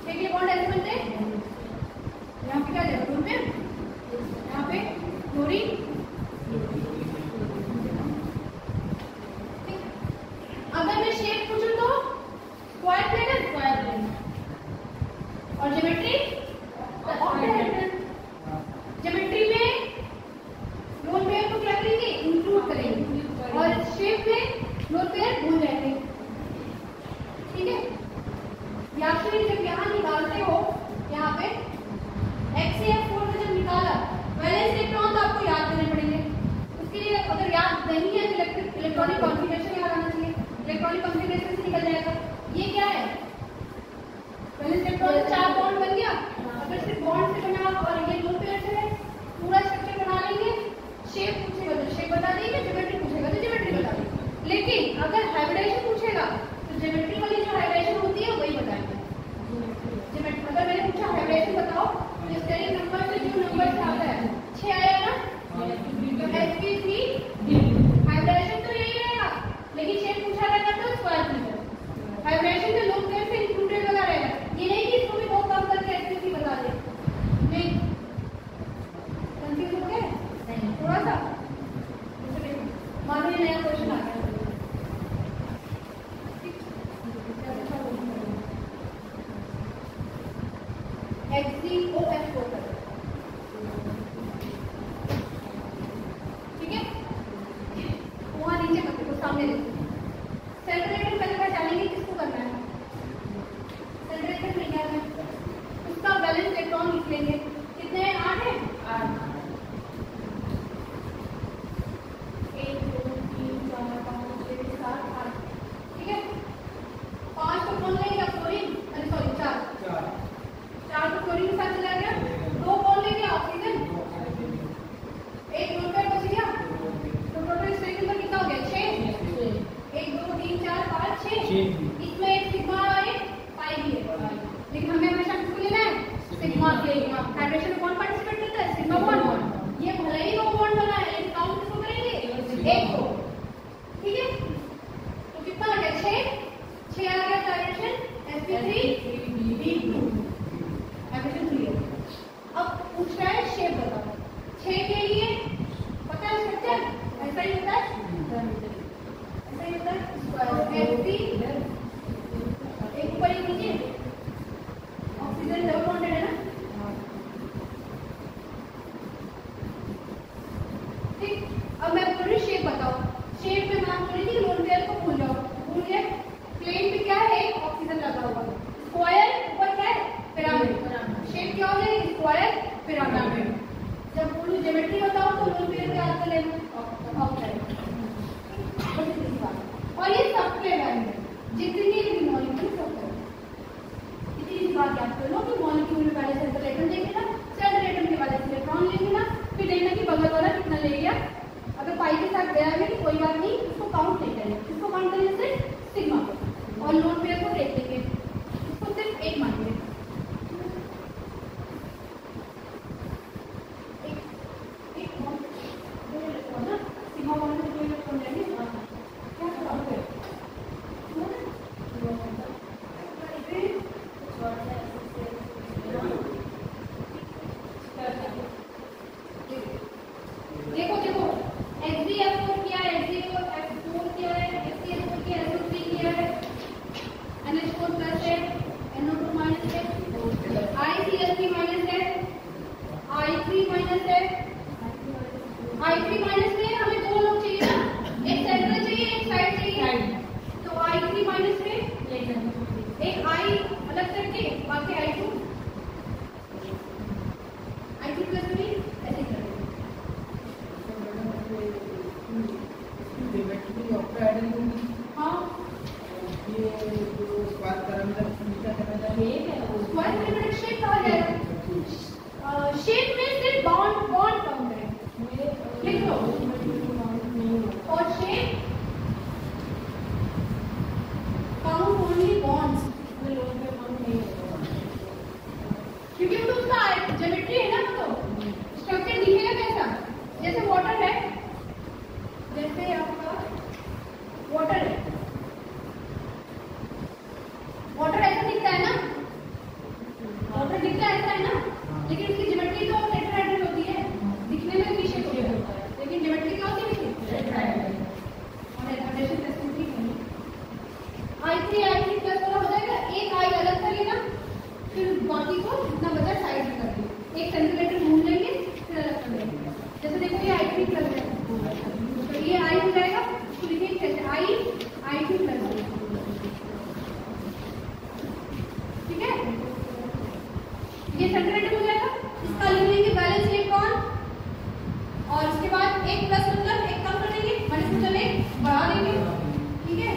6 के लिए बॉन्ड ऐसे बनते हैं। यहाँ पे क्या जाएगा? यहाँ पे क्लोरीन। अगर मैं शेप पूछूं तो स्क्वायर प्लेन और ज्योमेट्री ज्योमेट्री में लोन पेयर को क्या करेंगे? इंक्लूड करेंगे और शेप में लोन पेयर भूल जाएंगे। ठीक है, या फिर जब यहाँ निकालते हो, यहाँ पे XCF4 में जब निकाला वैलेंस इलेक्ट्रॉन तो आपको याद करने पड़ेंगे। उसके लिए अगर याद नहीं है तो इलेक्ट्रॉनिक कॉन्फ़िगरेशन याद आना चाहिए। इलेक्ट्रॉनिक कॉन्फ़िगरेशन से निकल जाएगा। ये क्या है? वैलेंस इलेक्ट्रॉन 4 बॉन्ड बन गया। अगर सिर्फ बॉन्ड से बना और ये दो पेयर से है, पूरा स्ट्रक्चर बना लेंगे। शेप पूछेगा तो शेप बता देंगे, ज्योमेट्री पूछेगा तो ज्योमेट्री बता देंगे। लेकिन अगर हाइब्रिडाइजेशन पूछेगा तो ज्योमेट्री वाली जो हाइब्रिडाइजेशन होती है वही बताएंगे। ज्योमेट्री अगर मैंने पूछा हाइब्रिडाइजेशन बताओ, जिस तरह नंबर से जो नंबर से आता है 6 आया ना, तो sp3 हाइब्रिडाइजेशन तो यही रहेगा, लेकिन शेप पूछा रहेगा तो स्क्वायर प्लेन। हाइब्रिडाइजेशन में लोन पेयर से इंक्लूडेड वाला रहेगा। ये नहीं कि इसको भी बहुत कम करके sp3 बता दे। नहीं, कंफ्यूज हो गए? नहीं, थोड़ा सा मान लीजिए नया क्वेश्चन आ गया। XCOF4 ठीक है, वहां नीचे करते तो सामने देखो। सेंट्रेटेड पहले पहचानेंगे किसको करना है। सेंट्रेटेड में क्या है? उसका बैलेंस इलेक्ट्रॉन लिख लेंगे। कितने हैं? 8 है। 8 1 2 3 4 5 6 7 8 ठीक है। 5 को कौन लेगा? क्लोरीन। अरे सॉरी 4 तो क्लोरीन के साथ चला गया। 2 कौन ले गया? ऑक्सीजन। 1 नंबर बच गया। तो टोटल स्ट्रेन नंबर कितना हो गया? 6। 1 2 3 4 5 6। इसमें एक सिग्मा और एक पाई भी है, लेकिन हमें हमेशा किसको लेना है? सिग्मा के। हाइड्रेशन में कौन पार्टिसिपेट करता है? Sigma bond. ये भले ही 2 बॉन्ड बना है, लेकिन काउंट किसको करेंगे? 1 को। ठीक है, तो कितना आ गया? 6 आ गया हाइड्रेशन sp3b2। Hydration clear. अब पूछ रहा है शेप बताओ। 6 के लिए पता है स्ट्रक्चर ऐसा ही होता है, ऐसा ही होता है। sp एक ऊपर एक नीचे, ऑक्सीजन डबल बॉन्डेड है ना। Then oxide. और ये सबके बारे में जितनी भी मॉलिक्यूल सब इतनी बात याद कर लो कि मॉलिक्यूल में पहले सेंट्रल एटम देखेगा, सेंट्रल एटम के बाद इलेक्ट्रॉन लेंगे, फिर देखना कि बगल वाला कितना ले गया। अगर पाई के साथ गया भी कोई बात नहीं, इसको काउंट नहीं करेंगे, इसको काउंट करने से सिग्मा को और लोन पेयर को देख लेंगे, इसको सिर्फ एक मानेंगे। सिग्मा वन से 2 इलेक्ट्रॉन लेंगे, क्या काउंट करें देखो देखो HbF4 किया है, HbF4 किया है, HCl4 किया है, SO3 किया है, NH4 प्लस है, NO2 माइनस है, ICl3 माइनस है, I3 माइनस है, I3 माइनस में हमें दो लोग चाहिए ना, एक सेंट्रल चाहिए एक साइड चाहिए, तो I3 माइनस में एक I अलग करके बाकी I2 प्लस भी ऐसे कर हाँ ये जो स्क्वायर पैरामीटर क्या करना चाहिए? स्क्वायर पैरामीटर शेप कहा जाएगा, शेप में सिर्फ बॉन्ड काउंट है, लिख लो। और शेप काउंट ओनली बॉन्ड्स, क्योंकि वो तो उसका ज्योमेट्री है ना, वो तो स्ट्रक्चर दिखेगा कैसा, जैसे वाटर है, जैसे आपका वाटर है, वाटर ऐसा दिखता है ना, वाटर दिखता है ऐसा है ना, लेकिन उसकी ज्योमेट्री तो टेट्राहेड्रल होती है, दिखने में भी शेप होता है, लेकिन ज्योमेट्री क्या होती है टेट्राहेड्रल। और एडहेशन टेस्टिंग ठीक है, I3 प्लस वाला हो जाएगा, एक I अलग कर लेना, फिर बाकी को जितना बचा साइड में कर देंगे, एक सेंट्रल एटम ढूंढ लेंगे फिर अलग कर देंगे। जैसे देखो ये I3 प्लस है, तो ये I हो जाएगा, तो लिखेंगे कैसे I2 प्लस, ठीक है, ये सेंट्रल एटम हो जाएगा, इसका लिख लेंगे बैलेंस इलेक्ट्रॉन, और इसके बाद एक प्लस मतलब एक कम कर देंगे, माइनस मतलब एक बढ़ा देंगे, ठीक है।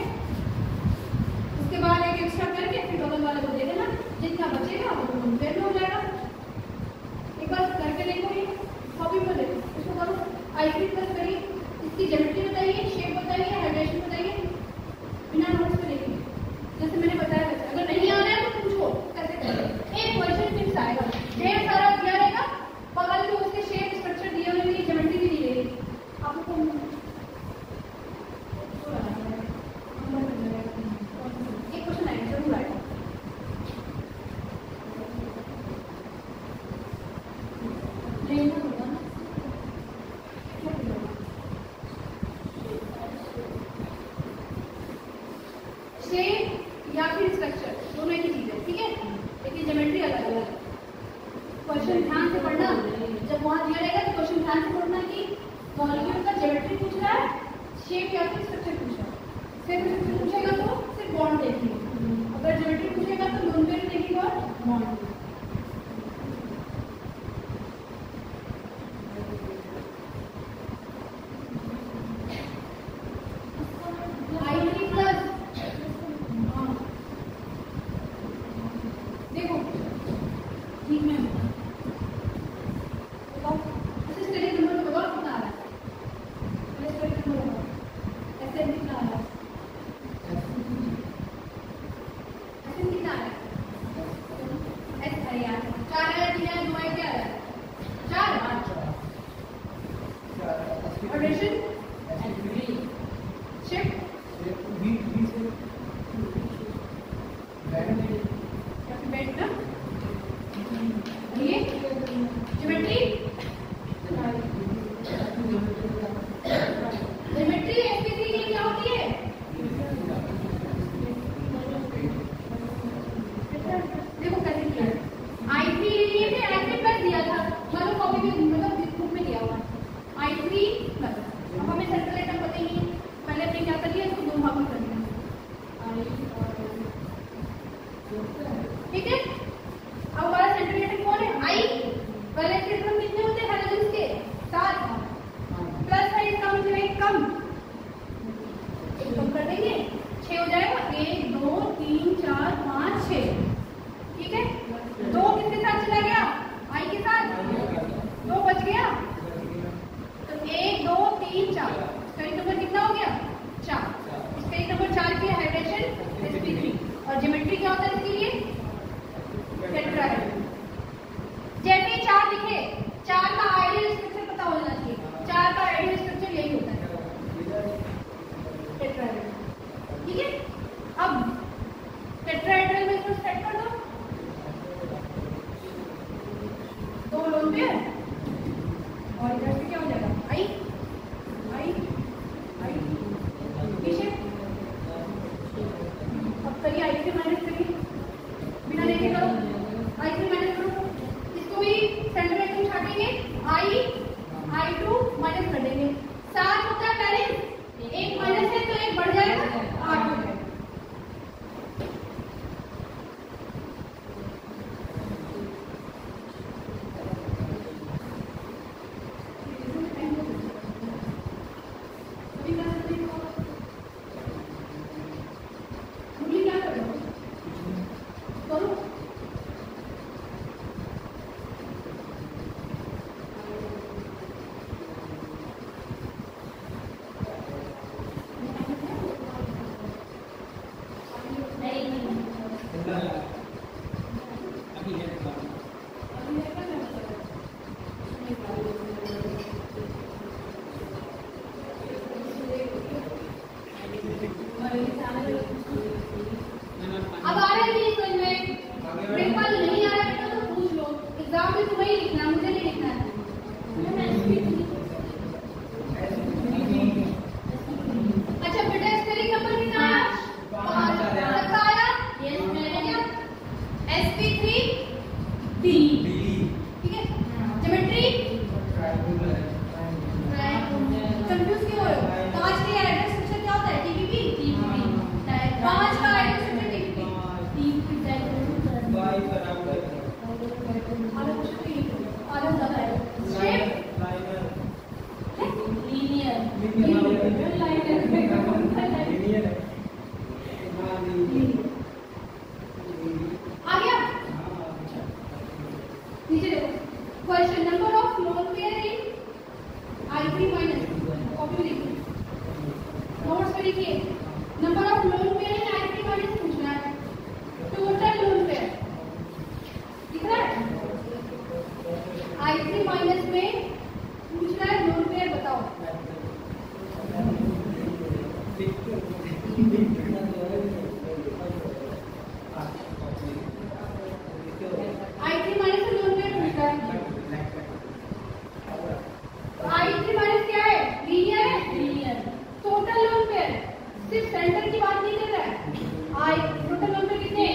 उसके बाद एक एक्स्ट्रा करके फिर बगल वाले को दे देना, जितना बचेगा वो लोन पेयर में हो जाएगा। एक बार करके देखो, ये कॉपी पर देखो, इसको करो, I3 प्लस करिए, इसकी ज्योमेट्री बताइए, शेप बताइए, हाइड्रेशन बताइए, बिना नोट्स पे लिखिए, जैसे मैंने बताया वैसे। अगर नहीं आ रहा है तो पूछो कैसे करें, एक क्वेश्चन फिक्स आएगा, ढेर सारा दिया रहेगा, बगल में उसके शेप स्ट्रक्चर दिए हुए, ज्योमेट्री भी दी रहेगी, आपको एक क्वेश्चन आएगा, जरूर आएगा। शेप या फिर स्ट्रक्चर दोनों एक ही चीज है, ठीक है, लेकिन ज्योमेट्री अलग अलग है। क्वेश्चन ध्यान से पढ़ना, जब वहां दिया रहेगा तो क्वेश्चन ध्यान से पढ़ना कि मॉलिक्यूल का ज्योमेट्री पूछ रहा है, शेप या फिर स्ट्रक्चर पूछ रहा है। शेप स्ट्रक्चर पूछेगा तो सिर्फ बॉन्ड देखिए, अगर ज्योमेट्री पूछेगा तो लोन पेयर देखिए और बॉन्ड। I3 प्लस, देखो ठीक है, बताओ ऐसे स्टडी नंबर तो बताओ कितना आ रहा है, स्टडी नंबर बताओ ऐसे कितना आ रहा है, ऐसे कितना आ रहा है, ऐसे यार 4 है, 3 है, 2 है, क्या है 4 ऑर्डिनेशन शिफ्ट बेट ना, ये ज्योमेट्री एसपी3 की क्या होती है, देखो कैसे किया, I3 लिए थे, I3 प्लस दिया था, मतलब कॉपी में मतलब बुक में दिया हुआ I3 प्लस। अब हमें सेंट्रल एटम पता ही नहीं, पहले हमने क्या कर लिया, इसको दो भाग में कर दिया, ठीक है। अब हमारा सेंट्रल एटम कौन है, I, वैलेंस इलेक्ट्रॉन कितने होते हैं हाइड्रोजन के 7 प्लस लोन पेयर और इधर से क्या हो जाएगा आई आई आई पीछे। अब करिए आई से माइनस करिए बिना देखे करो आई से माइनस करो। इसको भी सेंटर में क्यों छाटेंगे आई आई टू माइनस कर देंगे। 7 होता है पहले एक माइनस है तो एक बढ़ जाएगा 8 हो जाएगा। अब आ रहा है नहीं समझ में प्रिंसिपल नहीं आ रहा है तो पूछ लो एग्जाम में तुम्हें ही लिखना है मुझे नहीं लिखना है। अच्छा बेटा स्पेलिंग नंबर कितना आया 5 कितना आया sp3 d ठीक है। ज्योमेट्री कंफ्यूज क्यों हो रहे हो 5 के एड्रेस स्ट्रक्चर क्या होता है टीपीपी 5 का एड्रेस स्ट्रक्चर टीपीपी y बराबर आधा ज्यादा है शेप लीनियर आ गया। नीचे देखो question number of lone pair in I3 minus copy लिखिए नोट्स पे लिखिए number of lone pair in I3 minus पूछना है टोटल लोन पेयर दिख रहा है I3 माइनस में पूछना है लोन पेयर बताओ। I3 माइनस से लोन पेयर पूछता है। I3 माइनस क्या है लीनियर है लीनियर। टोटल लोन पेयर सिर्फ सेंटर की बात नहीं कर रहा है आई टोटल लोन पेयर कितने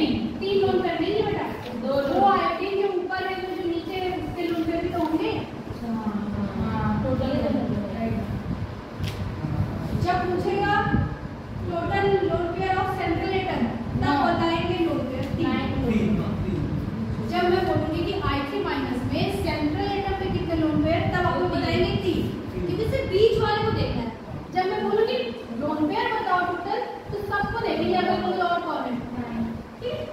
3 लोन पेयर नहीं है बेटा 2 आए 3 जो ऊपर है तो जो नीचे है उसके लोन पेयर भी तो होंगे। टोटल जब पूछेगा total lone pair of central atom तब बताएंगे लोन पेयर 3। जब मैं बोलूंगी कि I3 माइनस में सेंट्रल एटम पे कितने लोन पेयर तब आपको बताएंगे 3 क्योंकि सिर्फ बीच वाले को देखना है। जब मैं बोलूंगी लोन पेयर बताओ टोटल तो सबको देखेंगे अगर कोई और कौन है ठीक है।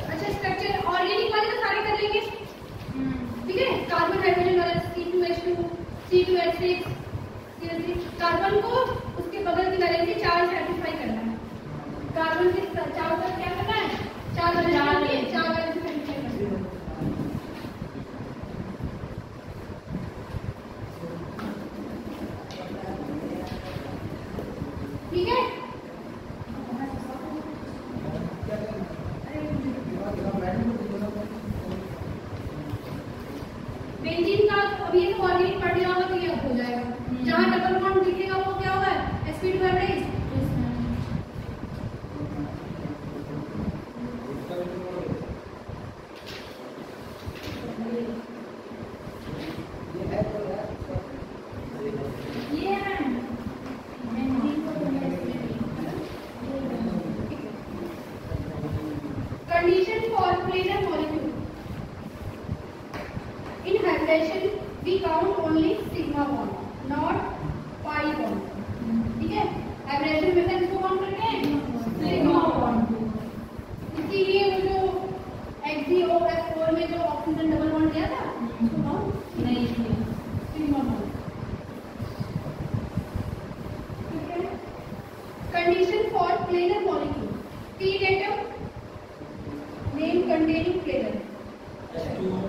अच्छा स्ट्रक्चर ऑर्गेनिक वाले तो सारे कर लेंगे ठीक है। कार्बन हाइड्रोजन वाला C2H2 C2H6 कार्बन को उसके बगल की वैलेंसी 4 सेटिस्फाई करना है। कार्बन के चारों तरफ क्या करना है 4 वैलेंसी सेटिस्फाई करना है। ठीक है बेंजीन का अभी ये ऑर्गेनिक पढ़ लिया होगा तो ये हो जाएगा। जहां डबल बॉन्ड दिखेगा वो क्या होगा sp2 एवरेज। ये है बेंजीन को condition for planar molecule hybridization we count only sigma bond, not pi bond. ठीक है, हाइब्रिडेशन में से किसको काउंट करते हैं? Sigma bond. इसीलिए वो जो XeOH4 में जो ऑक्सीजन डबल बॉन्ड दिया था उसको काउंट नहीं किया, सिग्मा बॉन्ड। ठीक है, कंडीशन फॉर प्लेनर मॉलिक्यूल, तीन एटम नेम कंटेनिंग प्लेनर,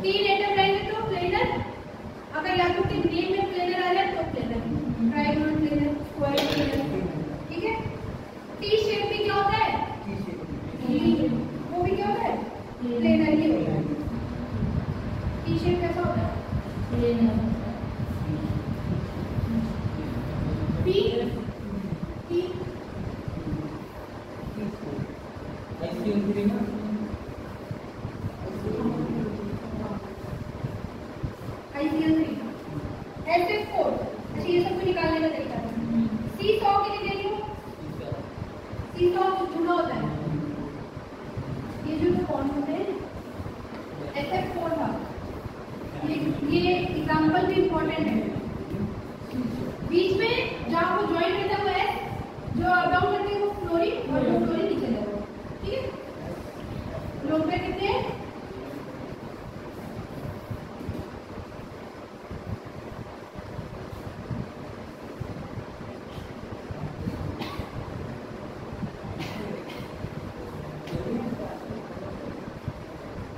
तीन एटम रहेंगे तो प्लेनर, अगर या तो नेम में प्लेनर आ जाए तो planar, trigonal planar, square planar. ठीक है, टी शेप भी क्या होता है? वो भी क्या होता है? प्लेनर ही होता है। टी शेप कैसा होता है? Planar. P P ICl3, SF4। अच्छा, ये सबको निकालने का तरीका है। C100 के लिए देख लो, C100 जुड़ा होता है, ये जो बॉन्ड होते हैं SF4 था। ये एग्जांपल भी इंपॉर्टेंट है। बीच में जहाँ वो ज्वाइन रहता है वो S, जो अप डाउन करते हैं वो फ्लोरीन, और वो फ्लोरीन नीचे जाता है। ठीक है, लोग पे कितने हैं?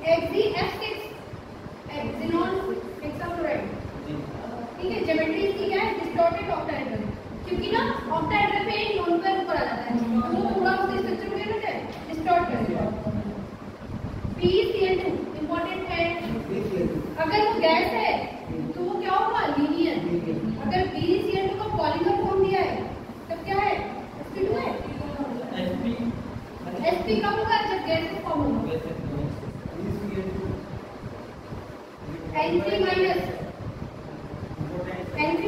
XeF6, xenon hexafluoride। ठीक है, ज्योमेट्री इसकी क्या है? डिस्टॉर्टेड ऑक्टाहेड्रल, क्योंकि ना ऑक्टाहेड्रल पे एक लोन पेयर ऊपर आ जाता है, तो वो पूरा उसके स्ट्रक्चर को क्या करता है? डिस्टॉर्ट कर देता है। PeCl2 इंपॉर्टेंट है। अगर वो गैस है तो वो क्या होगा? लीनियर। अगर PeCl2 का पॉलीमर फॉर्म दिया है तब क्या है? sp2 है। sp कब होगा? जब गैस फॉर्म होगा। N3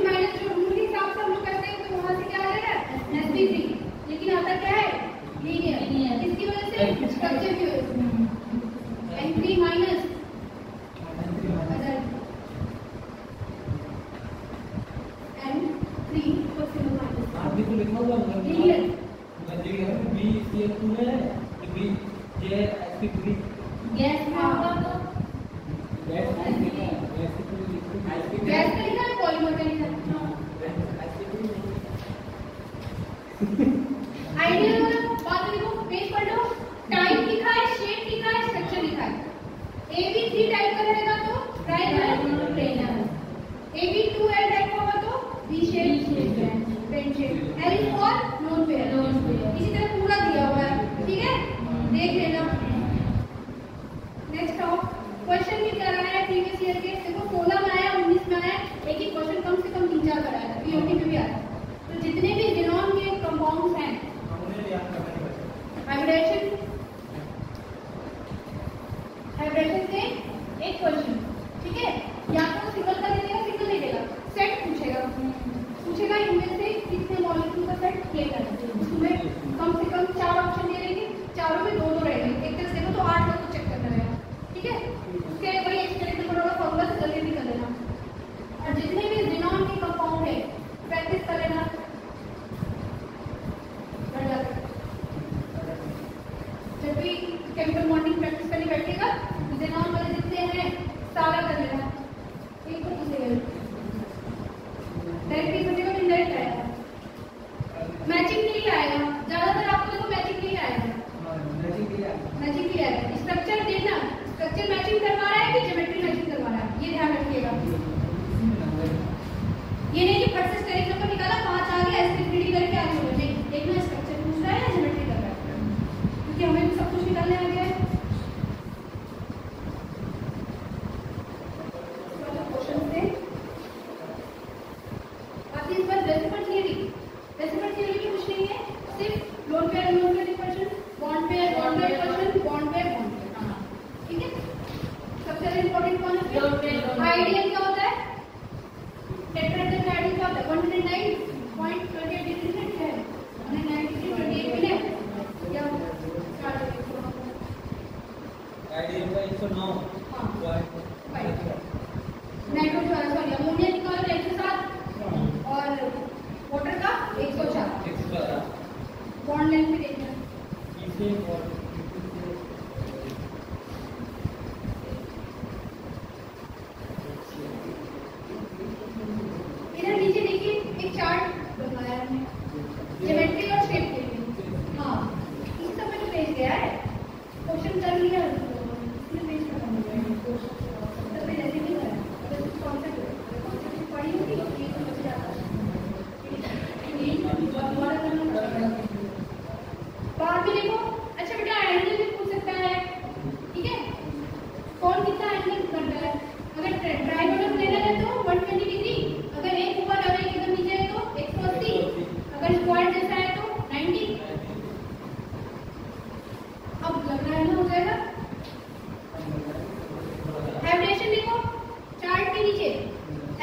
माइनस जो रूल के हिसाब से हम लोग करते हैं तो वहां से क्या आएगा? sp3, लेकिन आता क्या है? लीनियर। इसकी वजह से स्ट्रक्चर भी होगा। N3 माइनस N3 को सिंगल माइनस अभी तो लिखा हुआ है लीनियर। BeCl2 है कि sp3 गैस में होगा तो गैस का लिखा है, पॉलीमर का लिखा है। आइडियल वाला बात देखो, पेज पढ़ लो, टाइप लिखा है, शेप लिखा है, स्ट्रक्चर लिखा है। AB3 टाइप का रहेगा तो ट्रायंगल प्लेनर, AB2L टाइप होगा तो V shape pen shape, L for lone pair. इसी तरह पूरा दिया हुआ है। ठीक है, देख लेना। नेक्स्ट आओ, क्वेश्चन भी क्या रहा है प्रीवियस ईयर के? देखो 16 में आया, 19 में आया, एक ही क्वेश्चन कम से कम 3-4 कराया था, पीओटी में भी आया। तो जितने भी जिनॉन के कंपाउंड्स हैं, हाइब्रिडेशन से एक क्वेश्चन, ठीक है, या तो सिंगल का दे देगा, सिंगल नहीं देगा, सेट पूछेगा इनमें से कितने मॉलिक्यूल का सेट प्ले करना है। उसमें कम से कम 4 ऑप्शन दे देंगे, चारों में 2-2 रहेंगे। एक तरफ देखो तो 8 लोग को चेक करना रहेगा। ठीक है, उसके वही एक्सपेरिमेंट में थोड़ा फॉर्मूला से जल्दी भी कर लेना, और जितने भी जिनॉन के कंपाउंड है प्रैक्टिस कर लेना। जब भी केमिकल बॉन्डिंग प्रैक्टिस करने बैठेगा तो जिनॉन वाले जितने हैं सारा कर लेना। एक को पूछेगा डायरेक्ट पूछेगा तो इनडायरेक्ट आएगा, मैचिंग के लिए आएगा। ज्यादातर आपको देखो मैचिंग के लिए आएगा, मैचिंग के लिए आएगा। स्ट्रक्चर देना, स्ट्रक्चर मैचिंग करवा रहा है कि ज्योमेट्री मैचिंग करवा रहा है, ये ध्यान रखिएगा। ये नहीं कि फट से स्टेरिक नंबर निकाला 5 आ गया sp3d करके आगे हो गए, देखना स्ट्रक्चर पूछ रहा है या ज्योमेट्री कर रहा है, क्योंकि हमें भी सब कुछ निकालने आ गया है। क्वेश्चन से आप इस बार रेसिप्रोकल थियरी भी कुछ नहीं है, सिर्फ lone pair equation, bond pair equation. ठीक है, सबसे ज्यादा इंपॉर्टेंट कौन है? आइडियल क्या होता है? टेट्राहेड्रल का आइडियल क्या होता है? 109.28 डिग्री सेट है, 193.28 मिनट या आइडियल का 109 हाँ 9 कर लिया इसमें पेज खत्म हो जाएगा। तब भी जैसे नहीं करा अगर कुछ कॉन्सेप्ट पढ़ी होगी तो ये समझ जाता है। बाहर भी देखो। अच्छा बेटा एंगल भी पूछ सकता है, ठीक है, कौन कितना एंगल करता है। अगर ट्राइंगल लेना है तो 120 डिग्री, अगर एक ऊपर और एक इधर नीचे है तो 180, अगर स्क्वायर जैसा है तो 90। अब लग रहा है ना हो जाएगा। एवरेशन देखो चार्ट के नीचे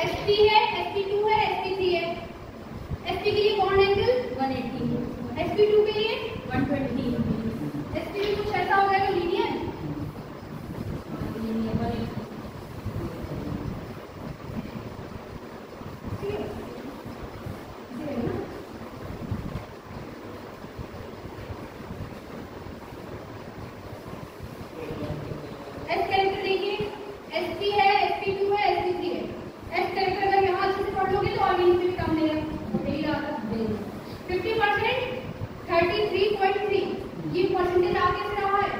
SP है, SP2 है, SP3 है। SP के लिए बॉन्ड एंगल 180, SP2 के लिए 120, SP2 कुछ ऐसा हो जाएगा लीनियर। एस कैरेक्टर देखिए, SP है, SP2 है, SP3 है। एस कैरेक्टर अगर यहाँ अच्छे से पढ़ लोगे तो आगे नीचे भी काम देगा। 50%, 33.3, ये परसेंटेज आगे से रहा है।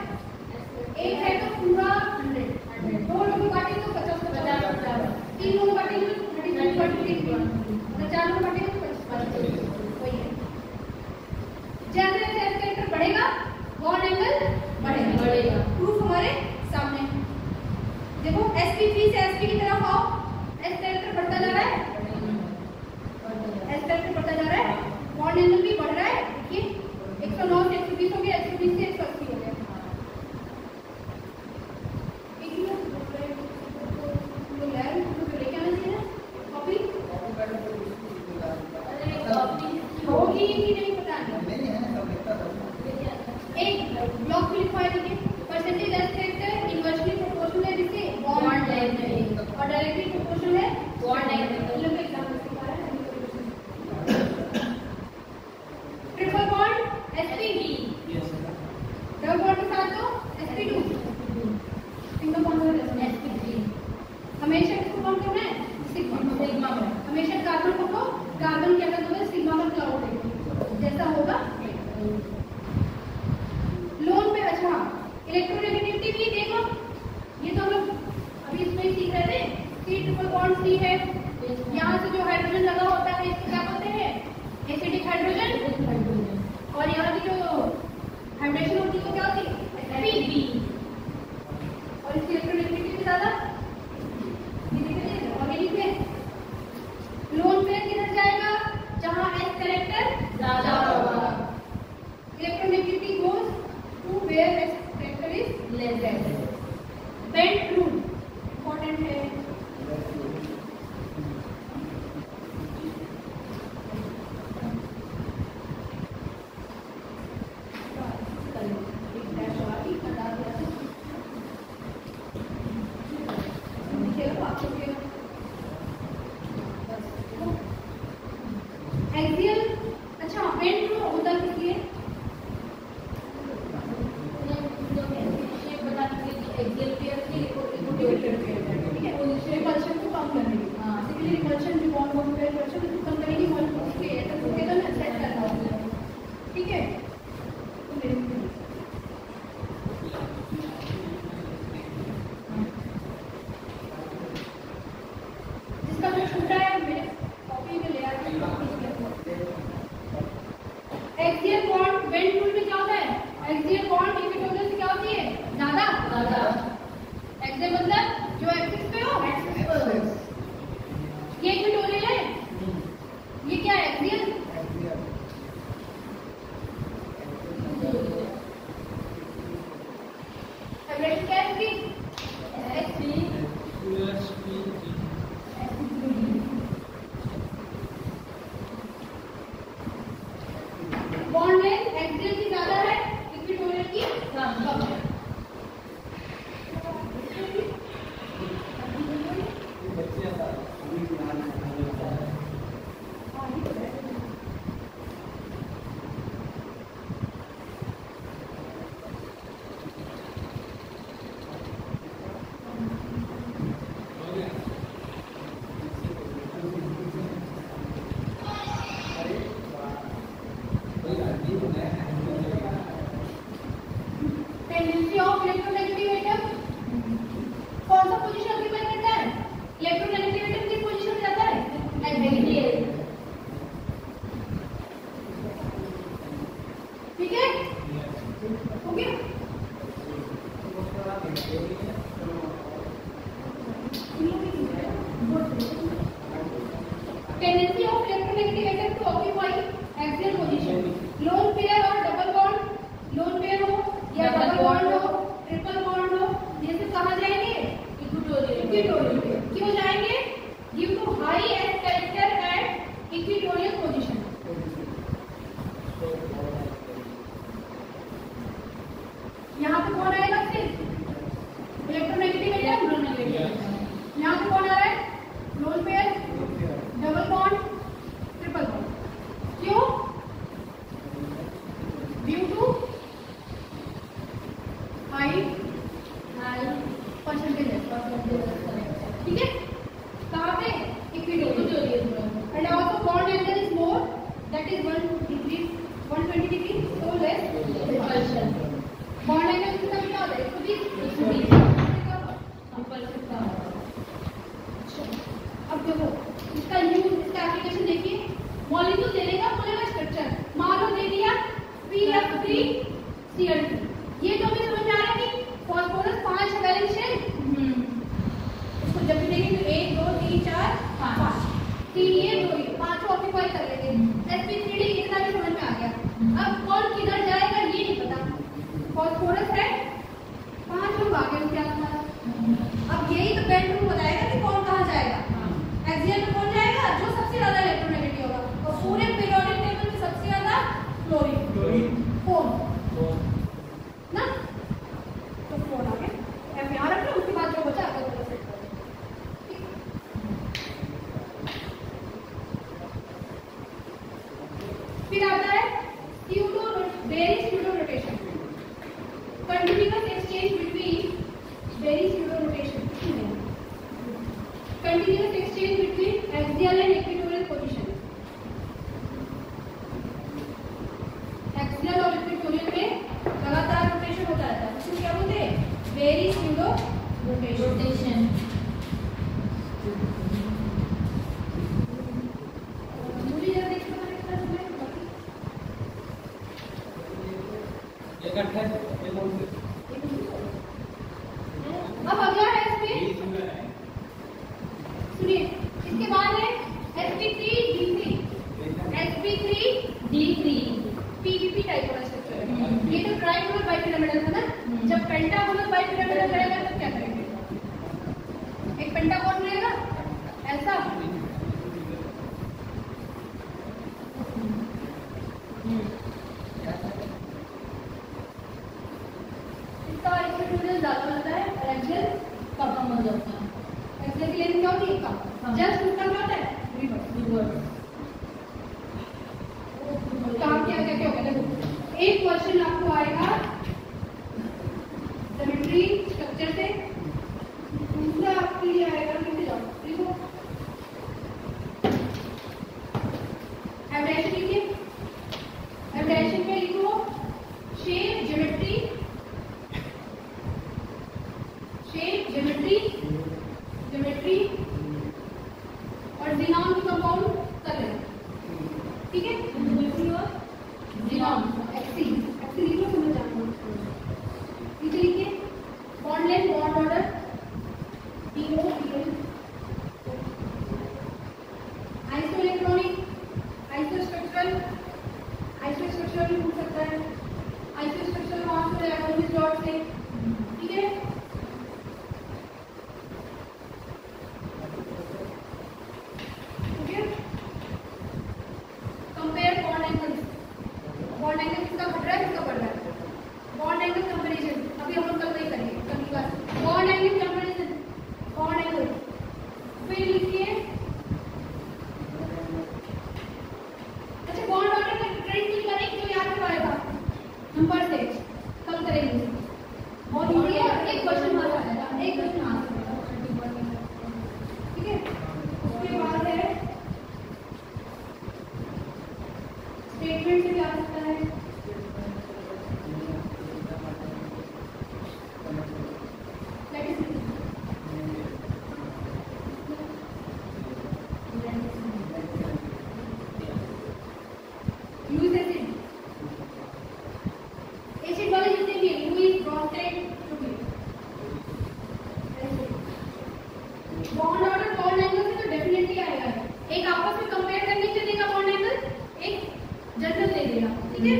एक है तो पूरा 100, दो लोग काटेंगे तो 50, तीन लोग काटेंगे तो 33.3, अगर चार लोग काटेंगे तो 25, वही है। जैसे जैसे एस कैरेक्टर बढ़ेगा बॉन्ड एंगल बढ़ेगा। प्रूफ हमारे सामने देखो, SP3 से SP की तरफ आओ, एस कैरेक्टर बढ़ता जा रहा है, एस कैरेक्टर बढ़ता जा रहा है, बॉन्ड एंगल भी बढ़ रहा है। देखिए 109 से 120 हो गया, 120 से 180 हो गया। लेके आना चाहिए कॉपी होगी कि नहीं पता नहीं। एक ब्लॉक भी लिखवाया देखिए, percentage S character inversely proportional है जिससे बॉन्ड लेंथ और डायरेक्टली प्रोपोर्शनल है बॉन्ड एंगल। लोग एग्जांपल सिखा रहे हैं। Triple bond SP, double bond के साथ तो SP2, सिंगल बॉन्ड है SP3। हमेशा किसको बॉन्ड करना है? सिग्मा में। हमेशा कार्बन को कार्बन क्या करना है? सिग्मा में क्लाउड है जैसा होगा। लोन पे अच्छा इलेक्ट्रोनेगेटिविटी भी देखो, ये तो हम लोग अभी इसमें ही सीख रहे थे। C ट्रिपल बॉन्ड C है, यहाँ से जो हाइड्रोजन लगा होता है इसको क्या बोलते हैं? Acidic hydrogen. और यहाँ की जो हाइड्रेशन होती है वो क्या होती है? Sp। और इसकी इलेक्ट्रोनेगेटिविटी ज्यादा ऑर्गेनिक में। लोन पे किधर जाएगा? जहाँ एस कैरेक्टर ज्यादा होगा। Electronegativity goes to where S character is less than. Bent rule important है। एक्सियल, अच्छा बेंट रूल होता किस लिए? एक्सियल पेयर की ठीक है, रिपल्शन को कम करने के लिए। बेसिकली रिपल्शन जो बॉन्ड बॉन्ड पेयर रिपल्शन को कम करने की मॉलिक्यूल्स के ऐसा टुगेदर ना सेट करना होता है, ठीक है। जिसका जो छूटा है मेरे कॉपी में ले आके एक्सियल बॉन्ड बेंट रूल में क्या होता है? एक्सियल बॉन्ड इक्विटोरियल से क्या होती है? ज्यादा। एक्सियल मतलब जो एक्सिस पे हो, एक्सिस पर। ये इक्विटोरियल है, ये क्या है? एक्सियल। एवरेज क्या है इसकी? बॉन्ड लेंथ एक्सियल की ज्यादा है, इक्विटोरियल की कम है। Tendency of electronegative atom to occupy axial position. Lone pair और double bond, lone pair हो या double bond हो, triple bond हो, ये सब कहाँ जाएंगे? Equatorial पे. क्यों जाएंगे? Due to high S character at equatorial position. यहाँ पे कौन आएगा फिर? Electronegative atom. यहाँ पे कौन आ रहा है? Lone pair, double bond, triple bond. क्यों? Due to high percentage. ठीक है? कहाँ पे? Equatorial. And also bond angle is more, that is 120 degree, so less repulsion. Bond angle कितना होता है? 120. अब देखो इसका यूज, इसका एप्लीकेशन देखिए. मॉलिक्यूल दे देगा, बोलेगा स्ट्रक्चर. मान लो दे दिया PF3Cl2. ये तो भी समझ में आ रहा है कि फास्फोरस 5 वैलेंस शेल. इसको जब भी देंगे तो 1 2 3 4 5 3 ये 2 ये 5 ऑक्यूपाई कर लेंगे. sp3d इतना भी समझ में आ गया. अब कौन किधर जाएगा ये नहीं पता. फास्फोरस है, 5 लोग आ गए उसके आसपास. अब यही तो बेंड रूल बताएगा कि कौन कहाँ जाएगा. एक्सियल में कौन जाएगा? जो सबसे ज्यादा इलेक्ट्रोनेगेटिव होगा. और पूरे पीरियोडिक टेबल में सबसे ज्यादा क्लोरीन. 4 ना, तो 4 आ गए. एफ यहाँ रख लो, उसके बाद जो बचा अगर वो सेट कर दो. फिर आता है Berry pseudo rotation. Continuous exchange between Berry pseudo rotation. Continuous exchange between axial and equatorial position. Axial और equatorial में लगातार रोटेशन होता रहता है. इसको क्या बोलते हैं? Very pseudo rotation. मुझे जरा देखना कितना समय बाकी. अब अगला है इसमें, सुनिए, इसके बाद है sp3d3. sp3d3 pvp टाइप वाला स्ट्रक्चर है. ये तो ट्राइगोनल बाइपिरामिडल था ना. जब पेंटागोनल बाइपिरामिडल रहेगा तो क्या करेंगे? एक पेंटागोन रहेगा ऐसा, इसका इक्विटोरियल ज्यादा बनता है और एक्सियल कम हो जाता है. एक्सियल की लेंथ क्या होती है? कम. जस्ट उसका क्या होता है? रिवर्स. काम क्या क्या क्या होगा? देखो, एक क्वेश्चन आपको आएगा सिमेट्री स्ट्रक्चर से, दूसरा आपके लिए आएगा किससे जाओ देखो एवरेशन. लिखिए एवरेशन में लिखो शेप ज्योमेट्री और जिनॉन की कंपाउंड कर रहे हैं. ठीक है? जिनॉन एक्सी लिखो, समझ जाओ. नीचे लिखिए bond length, bond order, PO iso electronic, iso structural भी पूछ सकता है. आइसो स्ट्रक्चरल कौन से रहेगा? इस डॉट से. ठीक है? Compare bond angles. Bond angle किसका घट रहा है, किसका बढ़ रहा है? बॉन्ड एंगल कंपैरिजन अभी हम लोग कल नहीं करेंगे, कल की बात. ठीक है।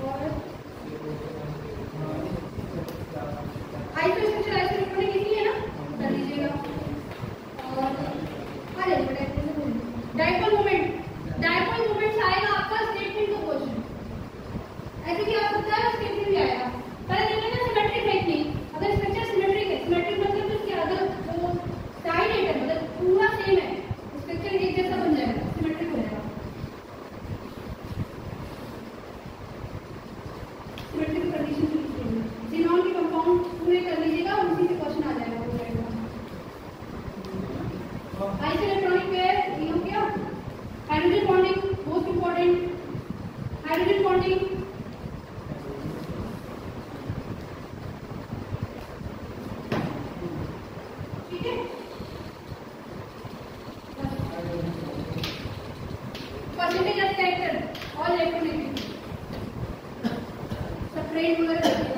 और आइसोस्ट्रक्चर आइसोइलेक्ट्रॉनिक इसी है ना, कर लीजिएगा। और अरे डायपोल मोमेंट, डायपोल मोमेंट आएगा आपका स्टेटमेंट का क्वेश्चन, ऐसे भी आ सकता है, स्टेटमेंट भी आएगा। पहले देखते हैं सिमेट्रिक है कि अगर स्ट्रक्चर सिमेट्रिक है, सिमेट्रिक मतलब तो क्या, अगर वो साइड है मतलब पूरा सेम है, स्ट्रक्चर एक जैसा बन जाएगा, सिमेट्रिक हो जाएगा। सिमेट्रिक कंडीशन जिनॉन के कंपाउंड पूरे कर लीजिएगा, उसी से क्वेश्चन आ जाएगा। आइसोइलेक्ट्रॉनिक पेयर ये हो गया। Hydrogen bonding most important, hydrogen bonding ठीक है। परसेंटेज ऑफ कैरेक्टर और इलेक्ट्रोनेगेटिविटी सब फ्रेंड वगैरह